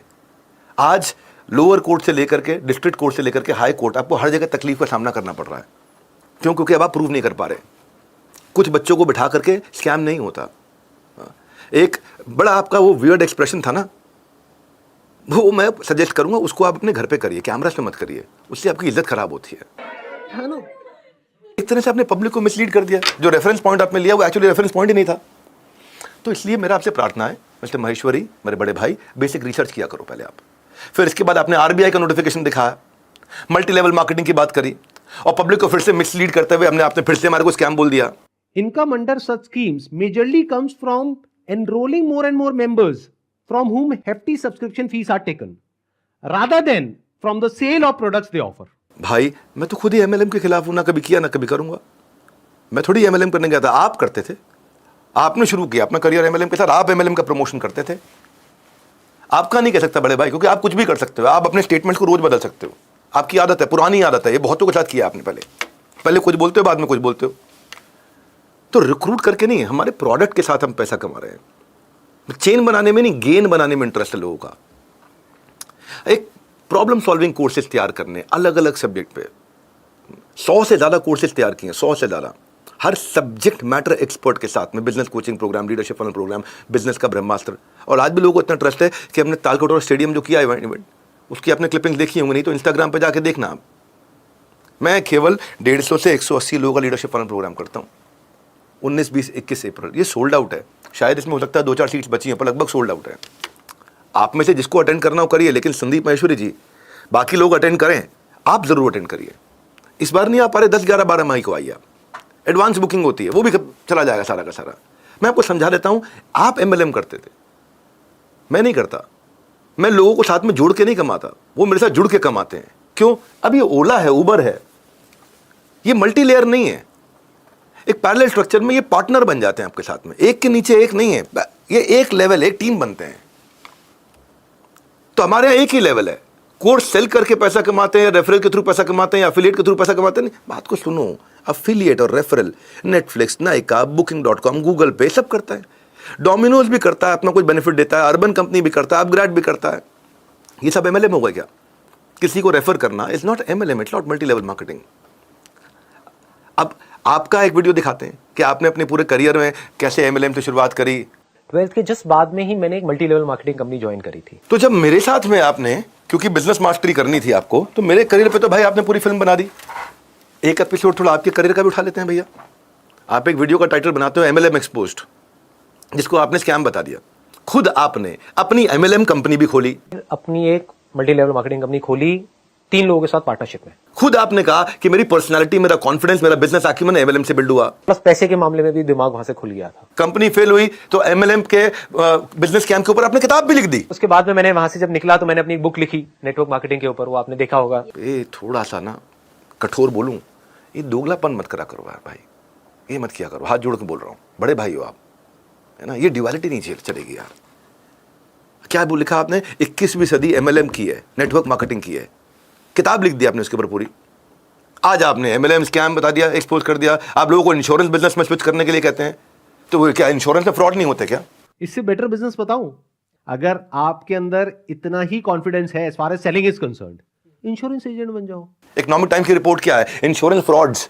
आज लोअर कोर्ट से लेकर के, डिस्ट्रिक्ट कोर्ट से लेकर के हाई कोर्ट, आपको हर जगह तकलीफ का सामना करना पड़ रहा है। क्यों? क्योंकि अब आप प्रूव नहीं कर पा रहे। कुछ बच्चों को बिठा करके स्कैम नहीं होता। एक बड़ा आपका वो वियर्ड एक्सप्रेशन था ना, वो मैं सजेस्ट करूंगा उसको आप अपने घर पे करिए, कैमरा से मत करिए, उससे आपकी इज्जत खराब होती है ना। एक तरह से आपने पब्लिक को मिसलीड कर दिया। जो रेफरेंस पॉइंट आपने लिया वो एक्चुअली रेफरेंस पॉइंट ही नहीं था। तो इसलिए मेरा आपसे प्रार्थना है मिस्टर महेश्वरी, मेरे बड़े भाई, बेसिक रिसर्च किया करो पहले आप। फिर इसके बाद आपने RBI का नोटिफिकेशन दिखाया, मल्टी लेवल मार्केटिंग की बात करी, और पब्लिक को फिर से मिसलीड करते हुए आपने फिर से हमारे को स्कैम बोल दिया।
Income under such schemes majorly comes from enrolling more and more members from whom hefty subscription fees are taken rather than from the sale of products they offer.
भाई मैं तो खुद ही MLM के खिलाफ हूं, ना कभी किया ना कभी करूंगा। मैं थोड़ी MLM करने गया था, आप करते थे। आपने शुरू किया अपना करियर MLM के साथ, आप MLM का प्रमोशन करते थे। आपका नहीं कह सकता बड़े भाई, क्योंकि आप कुछ भी कर सकते हो। आप अपने स्टेटमेंट्स को रोज बदल सकते हो, आपकी आदत है, पुरानी आदत है, ये बहुतों के साथ किया आपने। पहले कुछ बोलते हो, बाद में कुछ बोलते हो। तो रिक्रूट करके नहीं, हमारे प्रोडक्ट के साथ हम पैसा कमा रहे हैं। चेन बनाने में नहीं, गेन बनाने में इंटरेस्ट है लोगों का। एक प्रॉब्लम सॉल्विंग कोर्सेज तैयार करने अलग अलग सब्जेक्ट पे 100 से ज़्यादा कोर्सेज तैयार किए, 100 से ज़्यादा, हर सब्जेक्ट मैटर एक्सपर्ट के साथ में। Business coaching programme, leadership funnel programme, business का ब्रह्मास्त्र। और आज भी लोगों को इतना ट्रस्ट है कि हमने तालकटोरा स्टेडियम जो किया इवेंट, उसकी आपने क्लिपिंग देखी होंगी, नहीं तो इंस्टाग्राम पे जाके देखना आप। मैं केवल 150 से 180 लोगों का लीडरशिप फनल प्रोग्राम करता हूँ। 19, 20, 21 अप्रैल ये सोल्ड आउट है। शायद इसमें हो सकता है 2-4 सीट्स बची हैं, पर लगभग सोल्ड आउट है। आप में से जिसको अटेंड करना हो करिए, लेकिन संदीप महेश्वरी जी, बाकी लोग अटेंड करें, आप जरूर अटेंड करिए। इस बार नहीं आ पा रहे, 10, 11, 12 मई को आइए आप। एडवांस बुकिंग होती है, वो भी चला जाएगा सारा का सारा। मैं आपको समझा देता हूं। आप MLM करते थे, मैं नहीं करता। मैं लोगों को साथ में जोड़ के नहीं कमाता, वो मेरे साथ जुड़ के कमाते हैं। क्यों? अब ये ओला है, उबर है, ये मल्टी लेयर नहीं है। एक पैरेलल स्ट्रक्चर में ये पार्टनर बन जाते हैं आपके साथ में, एक के नीचे एक नहीं है, ये एक लेवल, एक टीम बनते हैं। तो हमारे यहाँ एक ही लेवल है। कोर्स सेल करके पैसा कमाते हैं, या रेफरल के थ्रू पैसा कमाते हैं, या एफिलिएट के थ्रू पैसा कमाते हैं। बात को सुनो, एफिलिएट और referral Netflix, Nykaa, Booking.com, Google पे सब करता है। डोमिनोज भी करता है, अपना कुछ बेनिफिट देता है। अर्बन कंपनी भी करता है, अपग्रेड भी करता है। ये सब MLM होगा क्या? किसी को रेफर करना is not MLM, it's not multi level marketing. अब आपका एक वीडियो दिखाते हैं कि आपने अपने पूरे करियर में कैसे MLM से शुरुआत करी।
12th के जस्ट बाद में ही मैंने एक multi level marketing company join करी थी।
तो जब मेरे साथ में आपने, क्योंकि बिजनेस मास्टरी करनी थी आपको, तो मेरे करियर पे तो भाई आपने पूरी फिल्म बना दी। एक एपिसोड थोड़ा आपके करियर का भी उठा लेते हैं भैया। आप एक वीडियो का टाइटल बनाते हो MLM एक्सपोज्ड, जिसको आपने स्कैम बता दिया। खुद आपने अपनी MLM कंपनी भी खोली,
अपनी एक मल्टी लेवल मार्केटिंग कंपनी खोली 3 लोगों के साथ पार्टनरशिप में।
खुद आपने कहा कि मेरी पर्सनालिटी, मेरा कॉन्फिडेंस, मेरा बिजनेस आकीमन MLM से बिल्ड हुआ।
प्लस पैसे के मामले में भी दिमाग वहां से खुल गया था।
कंपनी फेल हुई तो MLM के बिजनेस स्कैम के ऊपर आपने किताब भी लिख दी।
उसके बाद में मैंने वहां से जब निकला तो मैंने अपनी बुक लिखी नेटवर्क मार्केटिंग के ऊपर, वो आपने देखा होगा।
ये थोड़ा सा ना कठोर बोलूं, ये दोगलापन मत करा करो यार भाई, ये मत किया करो। हाथ जोड़ के बोल रहा हूं, बड़े भाई हो आप, है ना। ये ड्युअलिटी नहीं चलेगी यार। क्या बोल लिखा आपने? 21वीं सदी MLM की है, नेटवर्क मार्केटिंग की है। किताब लिख दी आपने उसके ऊपर पूरी। आज आपने MLM स्कैम बता दिया, एक्सपोज कर दिया। आप लोगों को इंश्योरेंस बिजनेस में स्विच करने के लिए कहते हैं, तो वो क्या इंश्योरेंस में फ्रॉड नहीं होते क्या?
इससे बेटर बिजनेस बताऊं, अगर आपके अंदर इतना ही कॉन्फिडेंस है as far as selling is concerned, insurance agent बन जाओ।
इकोनॉमिक टाइम्स की रिपोर्ट क्या है? इंश्योरेंस फ्रॉड्स,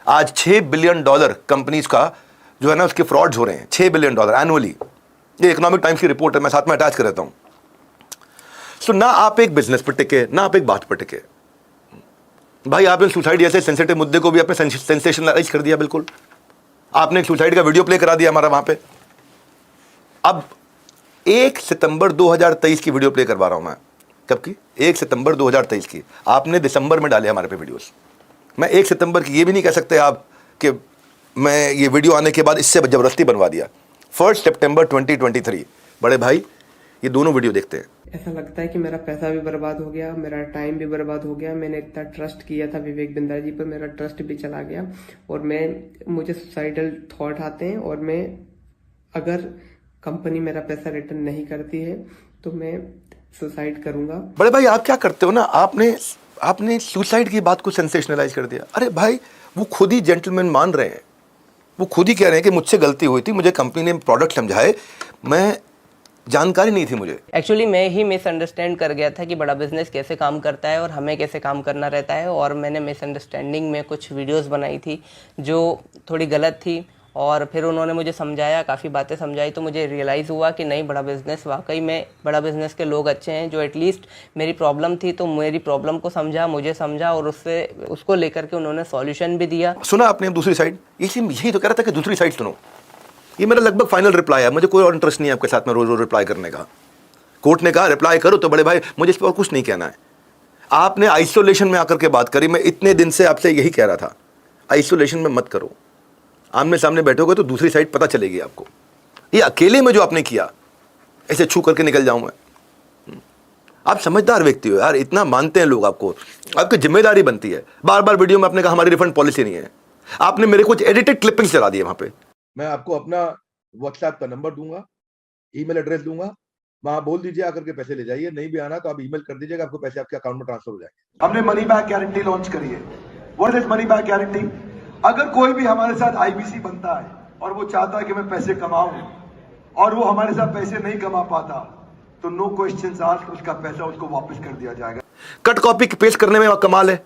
आज $6 बिलियन कंपनीज का जो है ना उसके फ्रॉड्स हो रहे हैं, $6 बिलियन एनुअली। ये इकोनॉमिक टाइम्स की रिपोर्ट है, मैं साथ में अटैच कर देता हूं। सो ना आप एक बिजनेस पर टिके, ना आप एक बात पर टिके। भाई आपने सुसाइड जैसे सेंसिटिव मुद्दे को भी आपने सेंसेशनलाइज कर दिया। बिल्कुल आपने एक सुसाइड का वीडियो प्ले करा दिया हमारा वहां पे। अब 1 सितंबर 2023 की वीडियो प्ले करवा रहा हूं मैं। कब की? 1 सितंबर 2023 की। आपने दिसंबर में डाले हमारे पे वीडियोस। मैं 1 सितंबर की ये भी नहीं कह सकते आप कि मैं ये वीडियो आने के बाद इससे जबरदस्ती बनवा दिया। 1 सितंबर 2023। बड़े भाई ये दोनों वीडियो देखते हैं।
ऐसा लगता है कि मेरा पैसा भी बर्बाद हो गया, मेरा टाइम भी बर्बाद हो गया। मैंने इतना ट्रस्ट किया था विवेक बिंद्रा जी पर, मेरा ट्रस्ट भी चला गया और मुझे सुसाइडल थॉट आते हैं। और मैं अगर कंपनी मेरा पैसा रिटर्न नहीं करती है तो मैं सुसाइड करूंगा।
बड़े भाई आप क्या करते हो ना, आपने सुसाइड की बात को सेंसेशनलाइज कर दिया। अरे भाई वो खुद ही जेंटलमैन मान रहे हैं, वो खुद ही कह रहे हैं कि मुझसे गलती हुई थी, मुझे कंपनी ने प्रोडक्ट समझाए, मैं जानकारी नहीं थी मुझे।
एक्चुअली मैं ही मिसअंडरस्टैंड कर गया था कि बड़ा बिजनेस कैसे काम करता है और हमें कैसे काम करना रहता है। और मैंने मिसअंडरस्टैंडिंग में कुछ वीडियोस बनाई थी जो थोड़ी गलत थी और फिर उन्होंने मुझे समझाया, काफ़ी बातें समझाई, तो मुझे रियलाइज़ हुआ कि नहीं, बड़ा बिजनेस वाकई में बड़ा बिजनेस के लोग अच्छे हैं जो एटलीस्ट मेरी प्रॉब्लम थी तो मेरी प्रॉब्लम को समझा, मुझे समझा और उसको लेकर के उन्होंने सॉल्यूशन भी दिया।
सुना आपने दूसरी साइड? यही तो कह रहा था कि दूसरी साइड सुनो। ये मेरा लगभग फाइनल रिप्लाई है, मुझे कोई और इंटरेस्ट नहीं है आपके साथ में रोज रोज रिप्लाई करने का। कोर्ट ने कहा रिप्लाई करो तो बड़े भाई मुझे इस पर और कुछ नहीं कहना है। आपने आइसोलेशन में आकर के बात करी, मैं इतने दिन से आपसे यही कह रहा था आइसोलेशन में मत करो, आमने सामने बैठोगे तो दूसरी साइड पता चलेगी आपको। ये अकेले में जो आपने किया, ऐसे छू करके निकल जाऊं मैं। आप समझदार व्यक्ति हो यार, इतना मानते हैं लोग आपको, आपकी जिम्मेदारी बनती है। बार बार वीडियो में आपने कहा हमारी रिफंड पॉलिसी नहीं है, आपने मेरे कुछ एडिटेड क्लिपिंग्स चला दिए वहां पे। मैं आपको अपना व्हाट्सएप का नंबर दूंगा, ईमेल एड्रेस दूंगा, वहां बोल दीजिए आकर के पैसे ले जाइए, नहीं भी आना तो आप ईमेल कर दीजिएगा, आपको पैसे आपके अकाउंट में ट्रांसफर हो जाएंगे।
हमने मनी बैक गारंटी लॉन्च करी है। What is money back guarantee? अगर कोई भी हमारे साथ आईबीसी बनता है और वो चाहता है कि मैं पैसे कमाऊं और वो हमारे साथ पैसे नहीं कमा पाता तो नो क्वेश्चंस आस्क्ड, उसका पैसा उसको वापस कर दिया जाएगा।
कट कॉपी पेस्ट करने में कमाल है,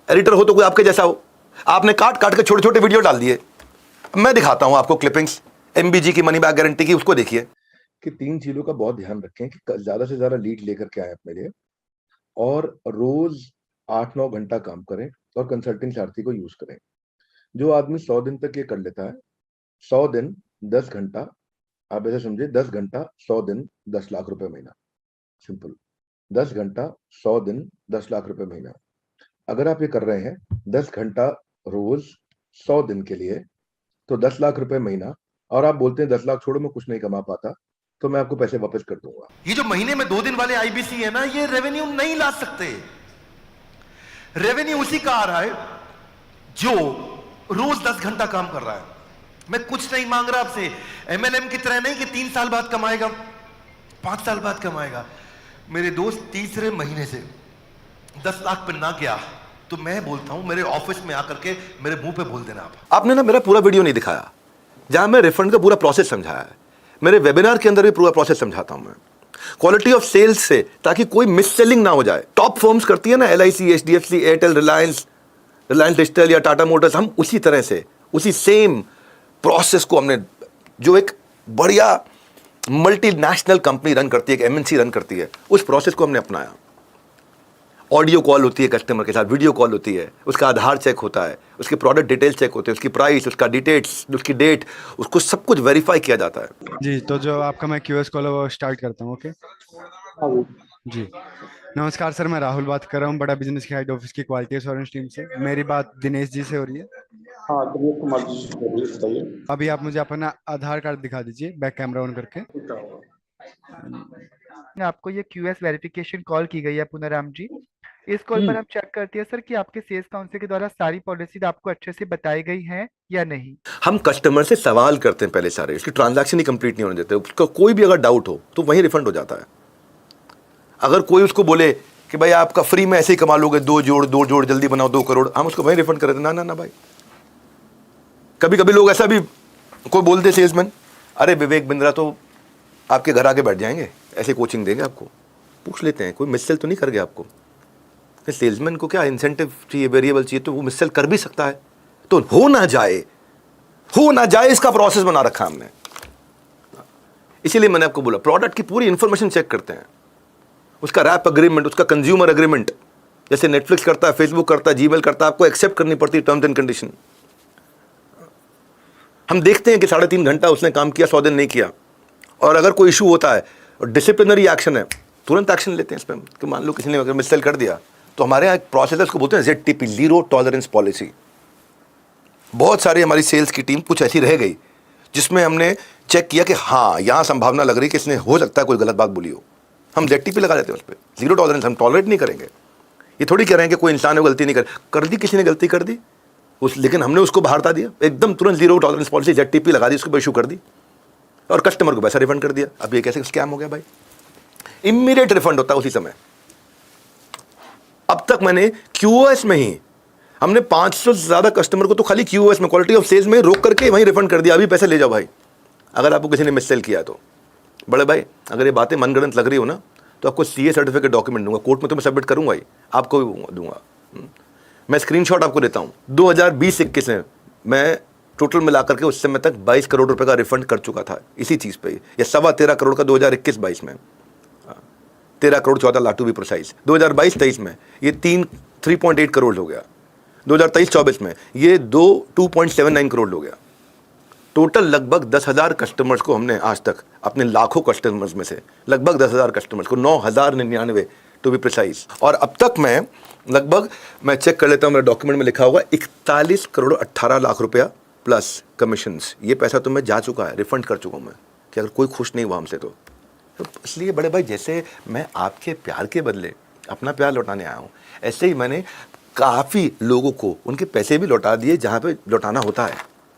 एडिटर हो तो कोई आपके जैसा हो। आपने काट काट के छोटे छोटे वीडियो डाल दिए। मैं दिखाता हूं आपको क्लिपिंग्स एमबीजी की मनी बैक गारंटी की, उसको देखिए। कि 3 चीजों का बहुत ध्यान रखें कि ज्यादा से ज्यादा लीड लेकर के आए अपने लिए और रोज 8-9 घंटा काम करें और कंसल्टिंग सारथी को यूज करें। जो आदमी 100 दिन तक ये कर लेता है, 100 दिन 10 घंटा, आप ऐसे समझे 10 घंटा 100 दिन 10 लाख रुपए महीना। सिंपल, 10 घंटा 100 दिन 10 लाख रुपए महीना। अगर आप ये कर रहे हैं 10 घंटा रोज 100 दिन के लिए तो 10 लाख रुपए महीना, और आप बोलते हैं 10 लाख छोड़ो मैं कुछ नहीं कमा पाता, तो मैं आपको पैसे वापस कर दूंगा। ये जो महीने में 2 दिन वाले आईबीसी है ना, ये रेवेन्यू नहीं ला सकते। रेवेन्यू उसी का आ रहा है जो रोज 10 घंटा काम कर रहा है। मैं कुछ नहीं मांग रहा आपसे, एमएलएम की तरह नहीं कि 3 साल बाद कमाएगा, 5 साल बाद कमाएगा। मेरे दोस्त तीसरे महीने से 10 लाख पे ना गया तो मैं बोलता हूं मेरे ऑफिस में आकर के मेरे मुंह पे बोल देना। आपने ना मेरा पूरा वीडियो नहीं दिखाया जहां मैं रिफंड का पूरा प्रोसेस समझाया है। मेरे वेबिनार के अंदर भी पूरा प्रोसेस समझाता हूं मैं, क्वालिटी ऑफ सेल्स से, ताकि कोई मिस सेलिंग ना हो जाए। टॉप फर्म्स करती है ना, LIC, HDFC, Airtel, Reliance digital या टाटा मोटर्स, हम उसी तरह से उसी सेम प्रोसेस को हमने, जो एक बढ़िया मल्टीनेशनल कंपनी रन करती है, एक MNC रन करती है, उस प्रोसेस को हमने अपनाया। ऑडियो कॉल होती है कस्टमर के साथ, वीडियो कॉल होती है, उसका आधार चेक होता है, उसके प्रोडक्ट डिटेल्स चेक होते हैं, उसकी प्राइस, उसका डिटेल्स, उसकी डेट, उसको सब कुछ वेरीफाई किया जाता है।
जी, तो जो आपका मैं QS कॉल है वो स्टार्ट करता हूँ। ओके जी, नमस्कार सर, मैं राहुल बात कर रहा हूँ बड़ा बिजनेस के हेड ऑफिस की क्वालिटी एश्योरेंस टीम से। मेरी बात दिनेश जी से हो रही है?
हाँ, दिनेश कुमार जी से हो रही है, बताइए।
अभी आप मुझे अपना आधार कार्ड दिखा दीजिए, बैक कैमरा ऑन करके।
आपको ये QS वेरिफिकेशन कॉल की गई है पूनाराम जी। इस कॉल पर हम चेक करते हैं सर कि आपके सेल्स काउंसिल के द्वारा सारी पॉलिसी आपको अच्छे से बताई गई है या नहीं।
हम कस्टमर से सवाल करते हैं पहले सारे, उसकी ट्रांजैक्शन ही कंप्लीट नहीं होने देते। उसका कोई भी अगर डाउट हो तो वहीं रिफंड हो जाता है। अगर कोई उसको बोले कि भाई आपका फ्री में ऐसे ही कमा लोगे, 2 जोड़ जल्दी बनाओ 2 करोड़, हम उसको वहीं रिफंड कर देते। ना भाई, कभी कभी लोग ऐसा भी कोई बोलते सेल्समैन, अरे विवेक बिंद्रा तो आपके घर आके बैठ जाएंगे, ऐसे कोचिंग देंगे आपको। पूछ लेते हैं कोई मिससेल तो नहीं कर गया आपको, कि सेल्समैन को क्या इंसेंटिव चाहिए, वेरिएबल चाहिए, तो वो मिससेल कर भी सकता है। तो हो ना जाए इसका प्रोसेस बना रखा हमने। इसीलिए मैंने आपको बोला प्रोडक्ट की पूरी इंफॉर्मेशन चेक करते हैं, उसका रैप अग्रीमेंट, उसका कंज्यूमर अग्रीमेंट, जैसे नेटफ्लिक्स करता है, फेसबुक करता है, जीमेल करता है, आपको एक्सेप्ट करनी पड़ती है टर्म्स एंड कंडीशन। हम देखते हैं कि 3.5 घंटा उसने काम किया, 100 दिन नहीं किया, और अगर कोई इशू होता है और डिसिप्लिनरी एक्शन है, तुरंत एक्शन लेते हैं इस पर। कि मान लो किसी ने अगर मिससेल कर दिया, तो हमारे यहाँ एक प्रोसेस है, उसको बोलते हैं ZTP, जीरो टॉलरेंस पॉलिसी। बहुत सारी हमारी सेल्स की टीम कुछ ऐसी रह गई जिसमें हमने चेक किया कि हाँ यहाँ संभावना लग रही है कि इसने हो सकता है कोई गलत बात बोली हो, हम ZTP लगा देते हैं उस पर, जीरो टॉलरेंस, हम टॉलरेट नहीं करेंगे। ये थोड़ी कह रहे हैं कि कोई इंसान ने गलती नहीं कर दी, किसी ने गलती कर दी लेकिन हमने उसको बाहर दिया, एकदम तुरंत जीरो टॉलरेंस पॉलिसी ZTP लगा दी, उसको पर इशू कर दी और कस्टमर को पैसा रिफंड कर दिया। अब ये कैसे स्कैम हो गया भाई? इमीडिएट रिफंड होता है उसी समय। अब तक मैंने QoS में ही हमने 500 से ज्यादा कस्टमर को तो खाली QoS में, क्वालिटी ऑफ सेल्स में रोक करके वहीं रिफंड कर दिया, अभी पैसे ले जाओ भाई। अगर आपको किसी ने मिससेल किया तो बड़े भाई, अगर ये बातें मनगढ़ंत लग रही हो ना, तो आपको CA सर्टिफिकेट डॉक्यूमेंट दूंगा, कोर्ट में तो मैं सबमिट करूंगा ही, आपको भी दूंगा। मैं स्क्रीनशॉट आपको देता हूं, 2020-21 में मैं टोटल मिलाकर के उस समय तक 22 करोड़ रुपए का रिफंड कर चुका था इसी चीज पे। ये 13.25 करोड़ का 2021-22 में, 13 crore 14 lakh to be precise. 2022-23 में ये 3.8 करोड़ हो गया। 2023-24 में ये 2.79 करोड़ हो गया। टोटल लगभग 10,000 कस्टमर्स को हमने आज तक, अपने लाखों कस्टमर्स में से लगभग 10,000 कस्टमर्स को, 9,099 टू बी प्रिसाइज। और अब तक मैं चेक कर लेता हूँ, मेरे डॉक्यूमेंट में लिखा हुआ 41 करोड़ 18 लाख रुपया प्लस कमीशंस, ये पैसा तो मैं जा चुका है, रिफंड कर चुका हूँ मैं, कि अगर कोई खुश नहीं हुआ हमसे तो इसलिए बड़े भाई, जैसे मैं आपके प्यार के बदले अपना प्यार लौटाने आया हूँ, ऐसे ही मैंने काफ़ी लोगों को उनके पैसे भी लौटा दिए जहाँ पे लौटाना होता है,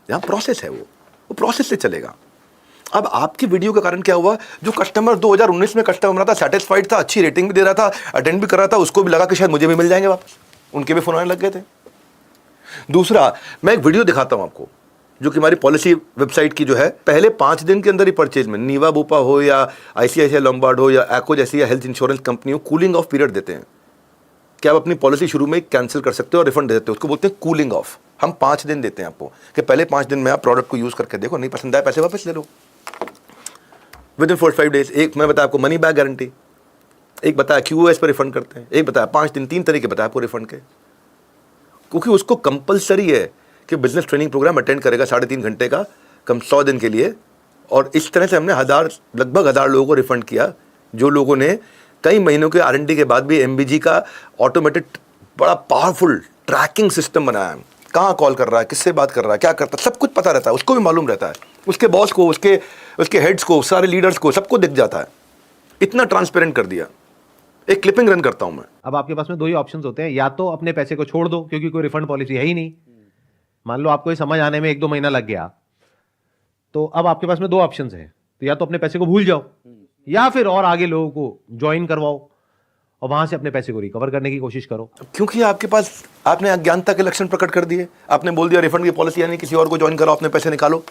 जहाँ प्रोसेस है वो प्रोसेस से चलेगा। अब आपकी वीडियो के कारण क्या हुआ, जो कस्टमर 2019 में कस्टमर था, सेटिस्फाइड था, अच्छी रेटिंग भी दे रहा था, अटेंड भी कर रहा था, उसको भी लगा कि शायद मुझे भी मिल जाएंगे वापस, उनके भी फोन आने लग गए थे। दूसरा, मैं एक वीडियो दिखाता हूं आपको, जो कि हमारी पॉलिसी वेबसाइट की जो है, पहले 5 दिन के अंदर ही परचेज में नीवा बुपा हो या ICICI लॉम्बार्ड हो या एक्को जैसी या हेल्थ इंश्योरेंस कंपनी हो, कूलिंग ऑफ पीरियड देते हैं कि आप अपनी पॉलिसी शुरू में कैंसिल कर सकते हो और रिफंड दे देते हो, उसको बोलते हैं कूलिंग ऑफ। हम 5 दिन देते हैं आपको कि पहले 5 दिन में आप प्रोडक्ट को यूज करके देखो, नहीं पसंद आया पैसे वापस ले लो विद इन 45 डेज। एक मैं बताया आपको मनी बैक गारंटी, एक बताया QoS पर रिफंड करते हैं, एक बताया 5 दिन, 3 तरीके बताया आपको रिफंड के, क्योंकि उसको कंपलसरी है कि बिजनेस ट्रेनिंग प्रोग्राम अटेंड करेगा 3.5 घंटे का, कम 100 दिन के लिए। और इस तरह से हमने लगभग 1000 लोगों को रिफंड किया, जो लोगों ने कई महीनों के R&D के बाद भी MBG का ऑटोमेटेड बड़ा पावरफुल ट्रैकिंग सिस्टम बनाया है, कहाँ कॉल कर रहा है, किससे बात कर रहा है, क्या करता है, सब कुछ पता रहता है, उसको भी मालूम रहता है, उसके बॉस को, उसके हेड्स को, सारे लीडर्स को, सबको दिख जाता है। इतना ट्रांसपेरेंट कर दिया। एक क्लिपिंग रन करता हूं मैं।
अब आपके पास में 2 ही ऑप्शंस होते हैं, या तो अपने पैसे को छोड़ दो क्योंकि कोई रिफंड पॉलिसी है ही नहीं, मान लो आपको ये समझ आने में 1-2 महीना लग गया, तो अब आपके पास में 2 ऑप्शंस हैं, तो या तो अपने पैसे को भूल जाओ या फिर और आगे लोगों को ज्वाइन करवाओ और वहां से अपने पैसे को रिकवर करने की कोशिश करो।
क्योंकि आपके पास, आपने अज्ञानता के लक्षण प्रकट कर दिए, आपने बोल दिया रिफंड की पॉलिसी यानी किसी और को ज्वाइन करो, अपने पैसे निकालो,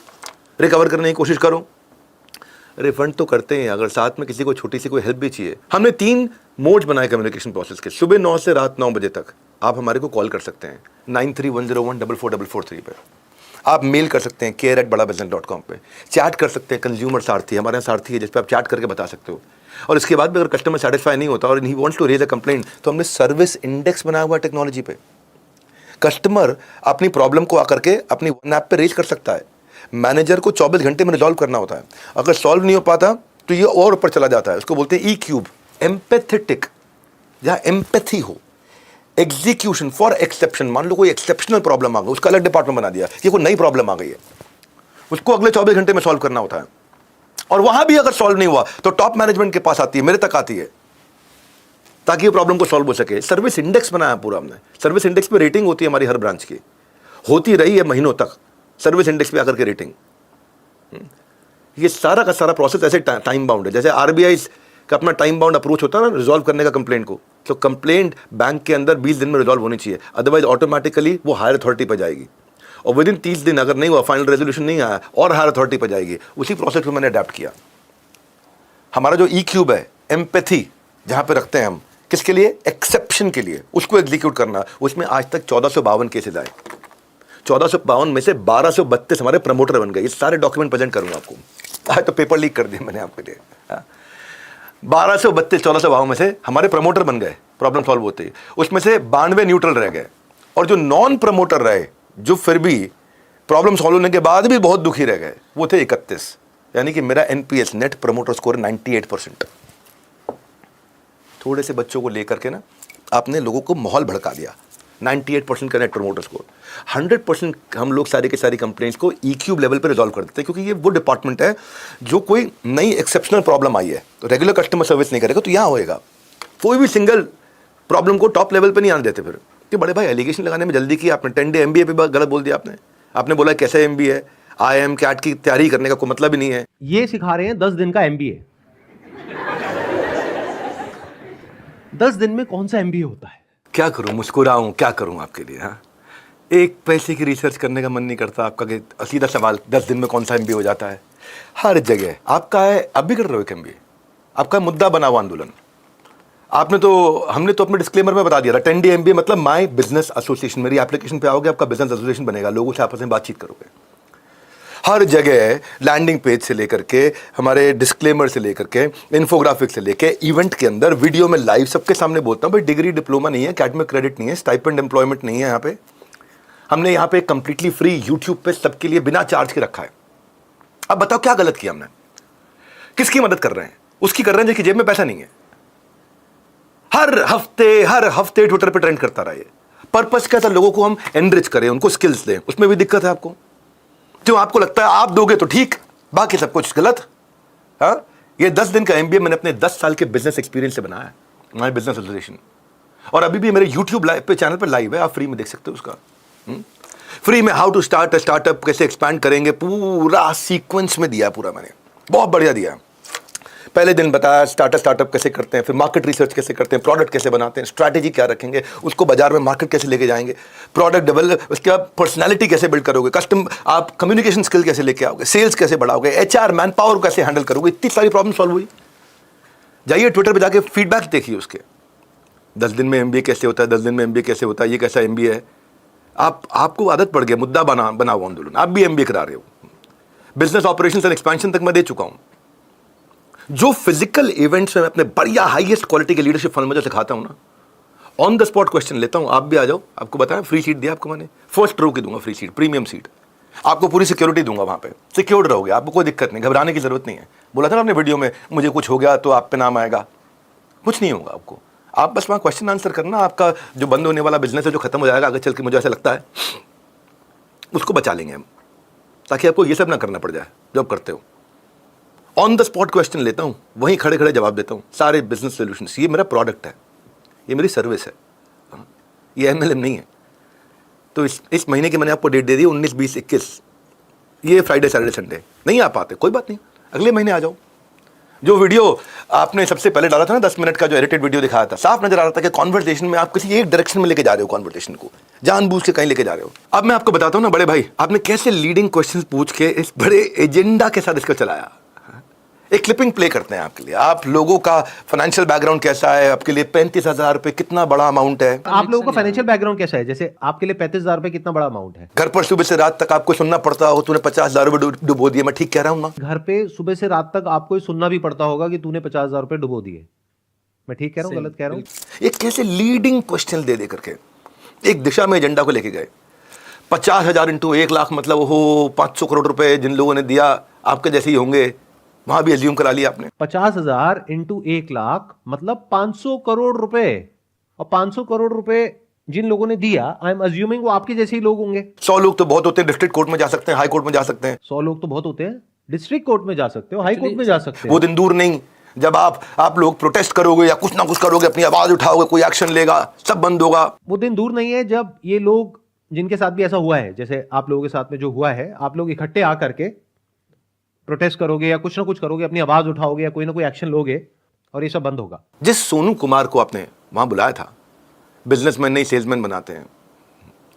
रिकवर करने की कोशिश करो। रिफंड तो करते हैं, अगर साथ में किसी को छोटी सी कोई हेल्प भी चाहिए। हमने 3 मोड्स बनाए कम्युनिकेशन प्रोसेस के। सुबह 9 से रात 9 बजे तक आप हमारे को कॉल कर सकते हैं 9310144443 पे। आप मेल कर सकते हैं care@badabusiness.com पे। चैट कर सकते हैं कंज्यूमर सारथी, हमारे यहाँ सारथी है जिस पे आप चैट करके बता सकते हो। और इसके बाद भी अगर कस्टमर सेटिस्फाई नहीं होता और ही wants to raise a complaint, तो हमने सर्विस इंडेक्स बनाया हुआ टेक्नोलॉजी पे। कस्टमर अपनी प्रॉब्लम को आकर के अपनी वन ऐप पे रेज कर सकता है। मैनेजर को 24 घंटे में रिजॉल्व करना होता है। अगर सॉल्व नहीं हो पाता तो ये और ऊपर चला जाता है, उसको बोलते हैं E-क्यूब, एम्पैथेटिक, जहाँ एम्पैथी हो। एग्जीक्यूशन फॉर एक्सेप्शन, मान लो कोई एक्सेप्शनल प्रॉब्लम आ गई, उसका अलग डिपार्टमेंट बना दिया, ये कोई नई प्रॉब्लम आ गई है, उसको अगले 24 घंटे में सॉल्व करना होता है। और वहां भी अगर सॉल्व नहीं हुआ तो टॉप मैनेजमेंट के पास आती है, मेरे तक आती है, ताकि ये प्रॉब्लम को सॉल्व हो सके। सर्विस इंडेक्स बनाया पूरा हमने। सर्विस इंडेक्स पे रेटिंग होती है हमारी हर ब्रांच की, होती रही है महीनों तक सर्विस इंडेक्स पे आकर के रेटिंग। ये सारा का सारा प्रोसेस ऐसे टाइम बाउंड है, जैसे RBI का अपना टाइम बाउंड अप्रोच होता है ना रिजॉल्व करने का कंप्लेंट को, तो कंप्लेंट बैंक के अंदर 20 दिन में रिजॉल्व होनी चाहिए, अदरवाइज ऑटोमेटिकली वो हायर अथॉरिटी पर जाएगी। और विद इन 30 दिन अगर नहीं हुआ, फाइनल रेजोल्यूशन नहीं आया, और हायर अथॉरिटी पर जाएगी। उसी प्रोसेस को मैंने अडेप्ट किया। हमारा जो E-क्यूब है, एम्पैथी जहां पे रखते हैं हम, किसके लिए? एक्सेप्शन के लिए, उसको एग्जीक्यूट करना। उसमें आज तक 1452 केसेस आए, 1452 में से 1232 हमारे प्रमोटर बन गए। ये सारे डॉक्यूमेंट प्रेजेंट करूंगा आपको, आज तो पेपर लीक कर दिया मैंने आपके लिए। 1232 1452 में से हमारे प्रमोटर बन गए, प्रॉब्लम सॉल्व होते ही। उसमें से 92 न्यूट्रल रह गए, और जो नॉन प्रमोटर रहे, जो फिर भी प्रॉब्लम सॉल्व होने के बाद भी बहुत दुखी रह गए, वो थे 31। यानी कि मेरा एनपीएस नेट प्रमोटर स्कोर 98%। थोड़े से बच्चों को लेकर के ना आपने लोगों को माहौल भड़का दिया। 98% का नेट प्रमोटर स्कोर, 100% हम लोग सारी की सारी कंप्लेंट्स को EQ लेवल पे रिजॉल्व कर देते हैं, क्योंकि ये वो डिपार्टमेंट है जो कोई नई एक्सेप्शनल प्रॉब्लम आई है तो रेगुलर कस्टमर सर्विस नहीं करेगा, तो यहाँ होएगा। कोई भी सिंगल प्रॉब्लम को टॉप लेवल पे नहीं आने देते। फिर कि बड़े भाई एलिगेशन लगाने में जल्दी की आपने, 10 डे MBA पे गलत बोल दिया आपने बोला कैसे MBA है, IIM CAT की तैयारी करने का कोई मतलब ही नहीं है।
ये सिखा रहे हैं 10 दिन का MBA। 10 दिन में कौन सा MBA होता है?
क्या करूं, मुस्कुराऊं, क्या करूं आपके लिए? हाँ, एक पैसे की रिसर्च करने का मन नहीं करता आपका कि सीधा सवाल 10 दिन में कौन सा MBA हो जाता है? हर जगह आपका है, अब भी कर रहे हो एक MBA, आपका मुद्दा बना हुआ आंदोलन। हमने तो अपने डिस्क्लेमर में बता दिया था 10 डे MBA मतलब माय बिजनेस एसोसिएशन। मेरी एप्लीकेशन पे आओगे, आपका बिजनेस एसोसिएशन बनेगा, लोगों से आपस में बातचीत करोगे। हर जगह लैंडिंग पेज से लेकर के, हमारे डिस्क्लेमर से लेकर के, इन्फोग्राफिक से लेके, इवेंट के अंदर, वीडियो में, लाइव सबके सामने बोलता हूँ भाई डिग्री डिप्लोमा नहीं है, एकेडमिक क्रेडिट नहीं है, स्टाइपेंड एम्प्लॉयमेंट नहीं है। यहाँ पे हमने यहाँ पे कंप्लीटली फ्री यूट्यूब पे सबके लिए बिना चार्ज के रखा है। अब बताओ क्या गलत किया हमने? किसकी मदद कर रहे हैं? उसकी कर रहे हैं जिसकी जेब में पैसा नहीं है। हर हफ्ते ट्विटर पे ट्रेंड करता रहा। ये पर्पस क्या था? लोगों को हम एनरिच करें, उनको स्किल्स दें। उसमें भी दिक्कत है आपको, जो आपको लगता है आप दोगे तो ठीक, बाकी सब कुछ गलत। हाँ, ये 10 दिन का MBA मैंने अपने 10 साल के बिजनेस एक्सपीरियंस से बनाया है, माय बिजनेस एसोसिएशन। और अभी भी मेरे यूट्यूब पे चैनल पे लाइव है, आप फ्री में देख सकते हो उसका। फ्री में how to start a startup, कैसे एक्सपैंड करेंगे, पूरा सीक्वेंस में दिया, पूरा मैंने बहुत बढ़िया दिया। पहले दिन बताया स्टार्टअप कैसे करते हैं, फिर मार्केट रिसर्च कैसे करते हैं, प्रोडक्ट कैसे बनाते हैं, स्ट्रैटेजी क्या रखेंगे, उसको बाजार में मार्केट कैसे लेके जाएंगे, प्रोडक्ट डेवलप, उसके बाद पर्सनालिटी कैसे बिल्ड करोगे, आप कम्युनिकेशन स्किल कैसे लेके आओगे, सेल्स कैसे बढ़ाओगे, HR मैन पावर कैसे हैंडल करोगे। इतनी सारी प्रॉब्लम सॉल्व हुई। जाइए ट्विटर पर जाके फीडबैक देखिए उसके, 10 दिन में MBA कैसे होता है, 10 दिन में MBA कैसे होता है, ये कैसा MBA है। आपको आदत पड़ गया, मुद्दा बनाओ आंदोलन। आप भी MBA करा रहे हो। बिजनेस ऑपरेशन एंड एक्सपेंशन तक मैं दे चुका हूं। जो फिजिकल इवेंट्स में मैं अपने बढ़िया हाईएस्ट क्वालिटी के लीडरशिप फंड में जो सिखाता हूं ना, ऑन द स्पॉट क्वेश्चन लेता हूं। आप भी आ जाओ, आपको बताया फ्री सीट दिया आपको मैंने, फर्स्ट रो की दूंगा फ्री सीट, प्रीमियम सीट, आपको पूरी सिक्योरिटी दूंगा, वहां पे सिक्योर्ड रहोगे, आपको कोई दिक्कत नहीं, घबराने की जरूरत नहीं है। बोला था ना आपने वीडियो में, मुझे कुछ हो गया तो आप पे नाम आएगा, कुछ नहीं होगा आपको। आप बस वहां क्वेश्चन आंसर करना, आपका जो बंद होने वाला बिजनेस है, जो खत्म हो जाएगा आगे चल के, मुझे ऐसा लगता है उसको बचा लेंगे हम, ताकि आपको ये सब ना करना पड़ जाए जो आप करते हो। ऑन द स्पॉट क्वेश्चन लेता हूं, वहीं खड़े खड़े जवाब देता हूं, सारे बिजनेस सॉल्यूशंस। ये मेरा प्रोडक्ट है, ये मेरी सर्विस है, ये MLM नहीं है। तो इस महीने की मैंने आपको डेट दे दी 19, 20, 21। ये फ्राइडे सैटरडे संडे नहीं आ पाते, कोई बात नहीं, अगले महीने आ जाओ। जो वीडियो आपने सबसे पहले डाला था ना 10 मिनट का, जो एडिटेड वीडियो दिखाया था, साफ नजर आ रहा था कि कॉन्वर्सेशन में आप किसी एक डायरेक्शन में लेके जा रहे हो, कॉन्वर्सेशन को जानबूझ के कहीं लेके जा रहे हो। अब मैं आपको बताता हूं ना बड़े भाई, आपने कैसे लीडिंग क्वेश्चन पूछ के इस बड़े एजेंडा के साथ इसको चलाया। एक क्लिपिंग प्ले करते हैं आपके लिए, आप लोगों का फाइनेंशियल बैकग्राउंड कैसा है, आपके लिए 35,000 रुपए कितना बड़ा अमाउंट है।
आप लोगों का फाइनेंशियल बैकग्राउंड कैसा है? जैसे आपके लिए 35,000 रुपए कितना बड़ा अमाउंट है?
घर पर सुबह से रात तक आपको सुनना पड़ता हो, तूने 50,000 रुपए डुबो दिए, मैं ठीक कह रहा हूं ना?
घर पे सुबह से रात तक आपको सुनना भी पड़ता होगा कि तूने 50,000 रुपए डुबो दिए, मैं ठीक कह रहा हूं, गलत कह रहा हूं?
ये कैसे लीडिंग क्वेश्चन दे करके एक दिशा में एजेंडा को लेके गए। 50,000 इंटू 1 लाख मतलब हो 500 करोड़ रुपए जिन लोगों ने दिया, आपके जैसे ही होंगे, वहां भी एज्यूम करा लिया आपने।
50,000 इंटू 1 लाख मतलब 500 करोड़ रुपए, और 500 करोड़ रुपए जिन लोगों ने दिया, आई एम अज्यूमिंग वो आपके जैसे ही लोग होंगे।
100 लोग तो बहुत होते हैं, डिस्ट्रिक्ट कोर्ट में जा सकते हैं, हाई कोर्ट में जा सकते हैं।
100 लोग तो बहुत होते हैं, डिस्ट्रिक्ट कोर्ट में जा सकते हो, हाई कोर्ट में जा सकते हो।
वो दिन दूर नहीं जब आप लोग प्रोटेस्ट करोगे या कुछ ना कुछ करोगे, अपनी आवाज उठाओगे, कोई एक्शन लेगा, सब बंद होगा।
वो दिन दूर नहीं है जब ये लोग, जिनके साथ भी ऐसा हुआ है, जैसे आप लोगों के साथ में जो हुआ है, आप लोग इकट्ठे आकर के प्रोटेस्ट करोगे या कुछ ना कुछ करोगे, अपनी आवाज उठाओगे या कोई ना कोई एक्शन लोगे, और ये सब बंद होगा।
जिस सोनू कुमार को आपने वहां बुलाया था, बिजनेसमैन नहीं सेल्समैन बनाते हैं,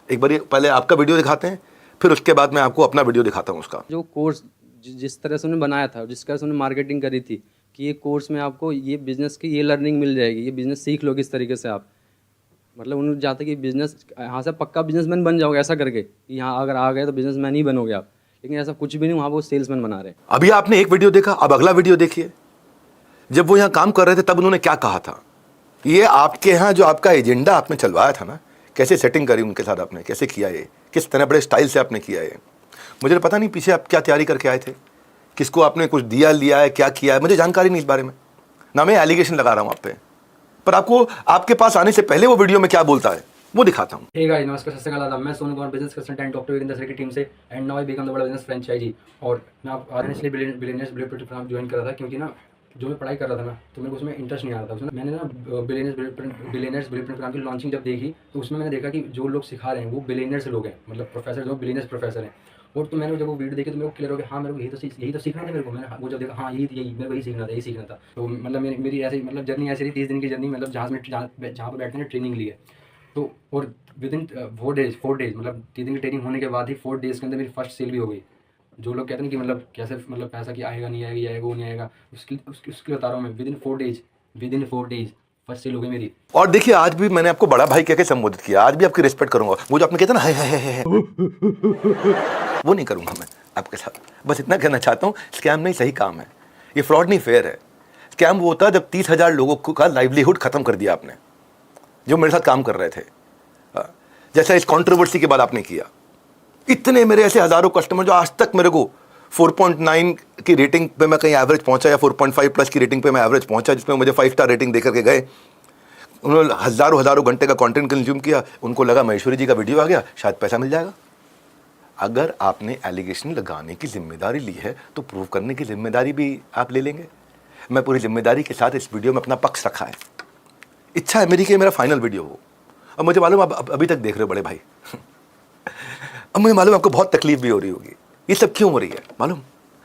एक बार पहले आपका वीडियो दिखाते हैं, फिर उसके बाद मैं आपको अपना वीडियो दिखाता हूं उसका।
जो कोर्स जिस तरह से उन्होंने बनाया था, जिस तरह से उन्होंने मार्केटिंग करी थी कि ये कोर्स में आपको ये बिज़नेस की ये लर्निंग मिल जाएगी, ये बिज़नेस सीख लोगे इस तरीके से आप। मतलब उन्होंने चाहते कि बिज़नेस यहाँ से पक्का बिजनेसमैन बन जाओगे ऐसा करके, कि यहाँ अगर आ गए तो बिजनेसमैन ही बनोगे आप, लेकिन ऐसा कुछ भी नहीं, वहाँ वो सेल्समैन बना रहे।
अभी आपने एक वीडियो देखा, अब अगला वीडियो देखिए। जब वो यहाँ काम कर रहे थे तब उन्होंने क्या कहा था। ये आपके यहाँ जो आपका एजेंडा आपने चलवाया था ना, कैसे सेटिंग करी उनके साथ आपने, कैसे किया ये, किस तरह बड़े स्टाइल से आपने किया ये, मुझे पता नहीं पीछे आप क्या तैयारी करके आए थे, किसको आपने कुछ दिया लिया है, क्या किया है, मुझे जानकारी नहीं इस बारे में। ना मैं एलिगेशन लगा रहा हूँ आप पे, पर आपको आपके पास आने से पहले वो वीडियो में क्या बोलता है वो दिखाता हूँ।
हे गाइस, नमस्कार, सत श्री अकाल, आदाब। मैं Sonu Kumar, business consultant doctor Virendra sir की टीम से, and now I become the बड़ा बिजनेस फ्रेंचाइजी। और मैं आप आज इसलिए बिलियनियर्स ब्लूप्रिंट प्रोग्राम ज्वाइन करा था, क्योंकि ना जो मैं पढ़ाई कर रहा था ना, तो मेरे को उसमें इंटरेस्ट नहीं आ रहा था। उसमें मैंने ना बिलियनियर्स ब्लूप्रिंट प्रोग्राम की लॉन्चिंग जब देखी, तो उसमें मैंने देखा कि जो लोग सिखा रहे हैं वो बिलियनियर्स लोग हैं, मतलब प्रोफेसर जो बिलियनियर्स प्रोफेसर हैं। और तो मैंने जब वो वीडियो देखी तो मेरे को क्लियर हो गया, हाँ मेरे को यही तो सीखना था मेरे को। मैंने वो जब देखा, हाँ यही मेरे को यही सीखना था। तो मतलब मेरी ऐसी मतलब जर्नी ऐसी रही, 30 दिन की जर्नी, मतलब जहाँ पर बैठने ने ट्रेनिंग ली है। तो और विद इन 4 डेज मतलब 3 दिन की ट्रेनिंग होने के बाद ही 4 डेज़ के अंदर मेरी फर्स्ट सेल भी हो गई। जो लोग कहते हैं कि मतलब कैसे मतलब पैसा कि आएगा नहीं आएगा वो नहीं आएगा, उसकी बता रहा हूँ मैं। Within 4 days first sale हो गई मेरी।
और देखिए आज भी मैंने आपको बड़ा भाई कह के संबोधित किया, आज भी आपकी रिस्पेक्ट करूंगा। वो जो आपने कहते ना है वो नहीं करूंगा मैं आपके साथ। बस इतना कहना चाहता हूँ, स्कैम नहीं, सही काम है ये, फ्रॉड नहीं, फेयर है। स्कैम वो होता है जब 30,000 लोगों का लाइवलीहुड खत्म कर दिया आपने, जो मेरे साथ काम कर रहे थे। जैसा इस कंट्रोवर्सी के बाद आपने किया। इतने मेरे ऐसे हजारों कस्टमर जो आज तक मेरे को 4.9 की रेटिंग पे मैं कहीं एवरेज पहुंचा, या 4.5 प्लस की रेटिंग पे मैं एवरेज पहुंचा, जिसमें मुझे 5 स्टार रेटिंग देकर के गए। उन्होंने हजारों घंटे का कंटेंट कंज्यूम किया, उनको लगा महेश्वरी जी का वीडियो आ गया, शायद पैसा मिल जाएगा। अगर आपने एलिगेशन लगाने की जिम्मेदारी ली है तो प्रूव करने की जिम्मेदारी भी आप ले लेंगे। मैं पूरी जिम्मेदारी के साथ इस वीडियो में अपना पक्ष रखा है। इच्छा है मेरी कि मेरा फाइनल वीडियो हो। अब मुझे मालूम आप अभी तक देख रहे हो बड़े भाई अब मुझे मालूम आपको बहुत तकलीफ भी हो रही होगी। ये सब क्यों हो रही है मालूम?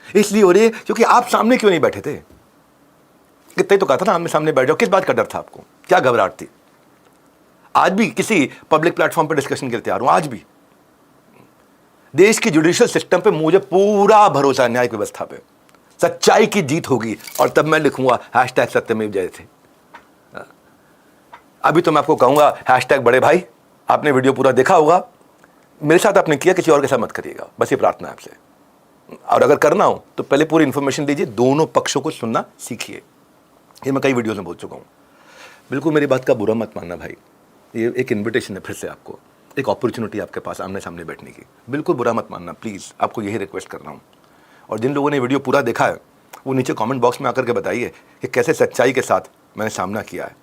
इसलिए हो रही है क्योंकि आप सामने क्यों नहीं बैठे थे। कितने तो कहा था ना आमने सामने बैठ जाओ। किस बात का डर था आपको, क्या घबराहट थी? आज भी किसी पब्लिक प्लेटफॉर्म पर डिस्कशन के लिए तैयार हूं। आज भी देश की जुडिशियल सिस्टम पे मुझे पूरा भरोसा है, न्यायिक व्यवस्था पे। सच्चाई की जीत होगी और तब मैं लिखूंगा #सत्यमेव जयते। अभी तो मैं आपको कहूंगा #बड़े भाई, आपने वीडियो पूरा देखा होगा, मेरे साथ आपने किया, किसी और के साथ मत करिएगा, बस ये प्रार्थना है आपसे। और अगर करना हो तो पहले पूरी इन्फॉर्मेशन लीजिए, दोनों पक्षों को सुनना सीखिए। ये मैं कई वीडियो में बोल चुका हूँ। बिल्कुल मेरी बात का बुरा मत मानना भाई, ये एक इन्विटेशन है फिर से आपको, एक अपॉर्चुनिटी आपके पास आमने सामने बैठने की। बिल्कुल बुरा मत मानना प्लीज़, आपको यही रिक्वेस्ट कर रहा हूँ। और जिन लोगों ने वीडियो पूरा देखा है वो नीचे कमेंट बॉक्स में आकर के बताइए कि कैसे सच्चाई के साथ मैंने सामना किया है।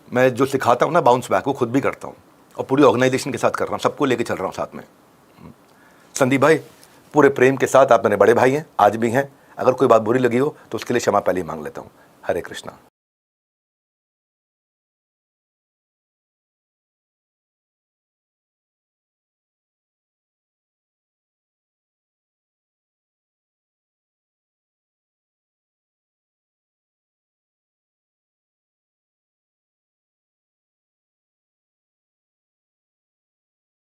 मैं जो सिखाता हूँ ना बाउंस बैक, वो खुद भी करता हूँ और पूरी ऑर्गेनाइजेशन के साथ कर रहा हूँ, सबको लेके चल रहा हूँ साथ में। संदीप भाई पूरे प्रेम के साथ आप मेरे बड़े भाई हैं, आज भी हैं। अगर कोई बात बुरी लगी हो तो उसके लिए क्षमा पहले ही मांग लेता हूँ। हरे कृष्णा।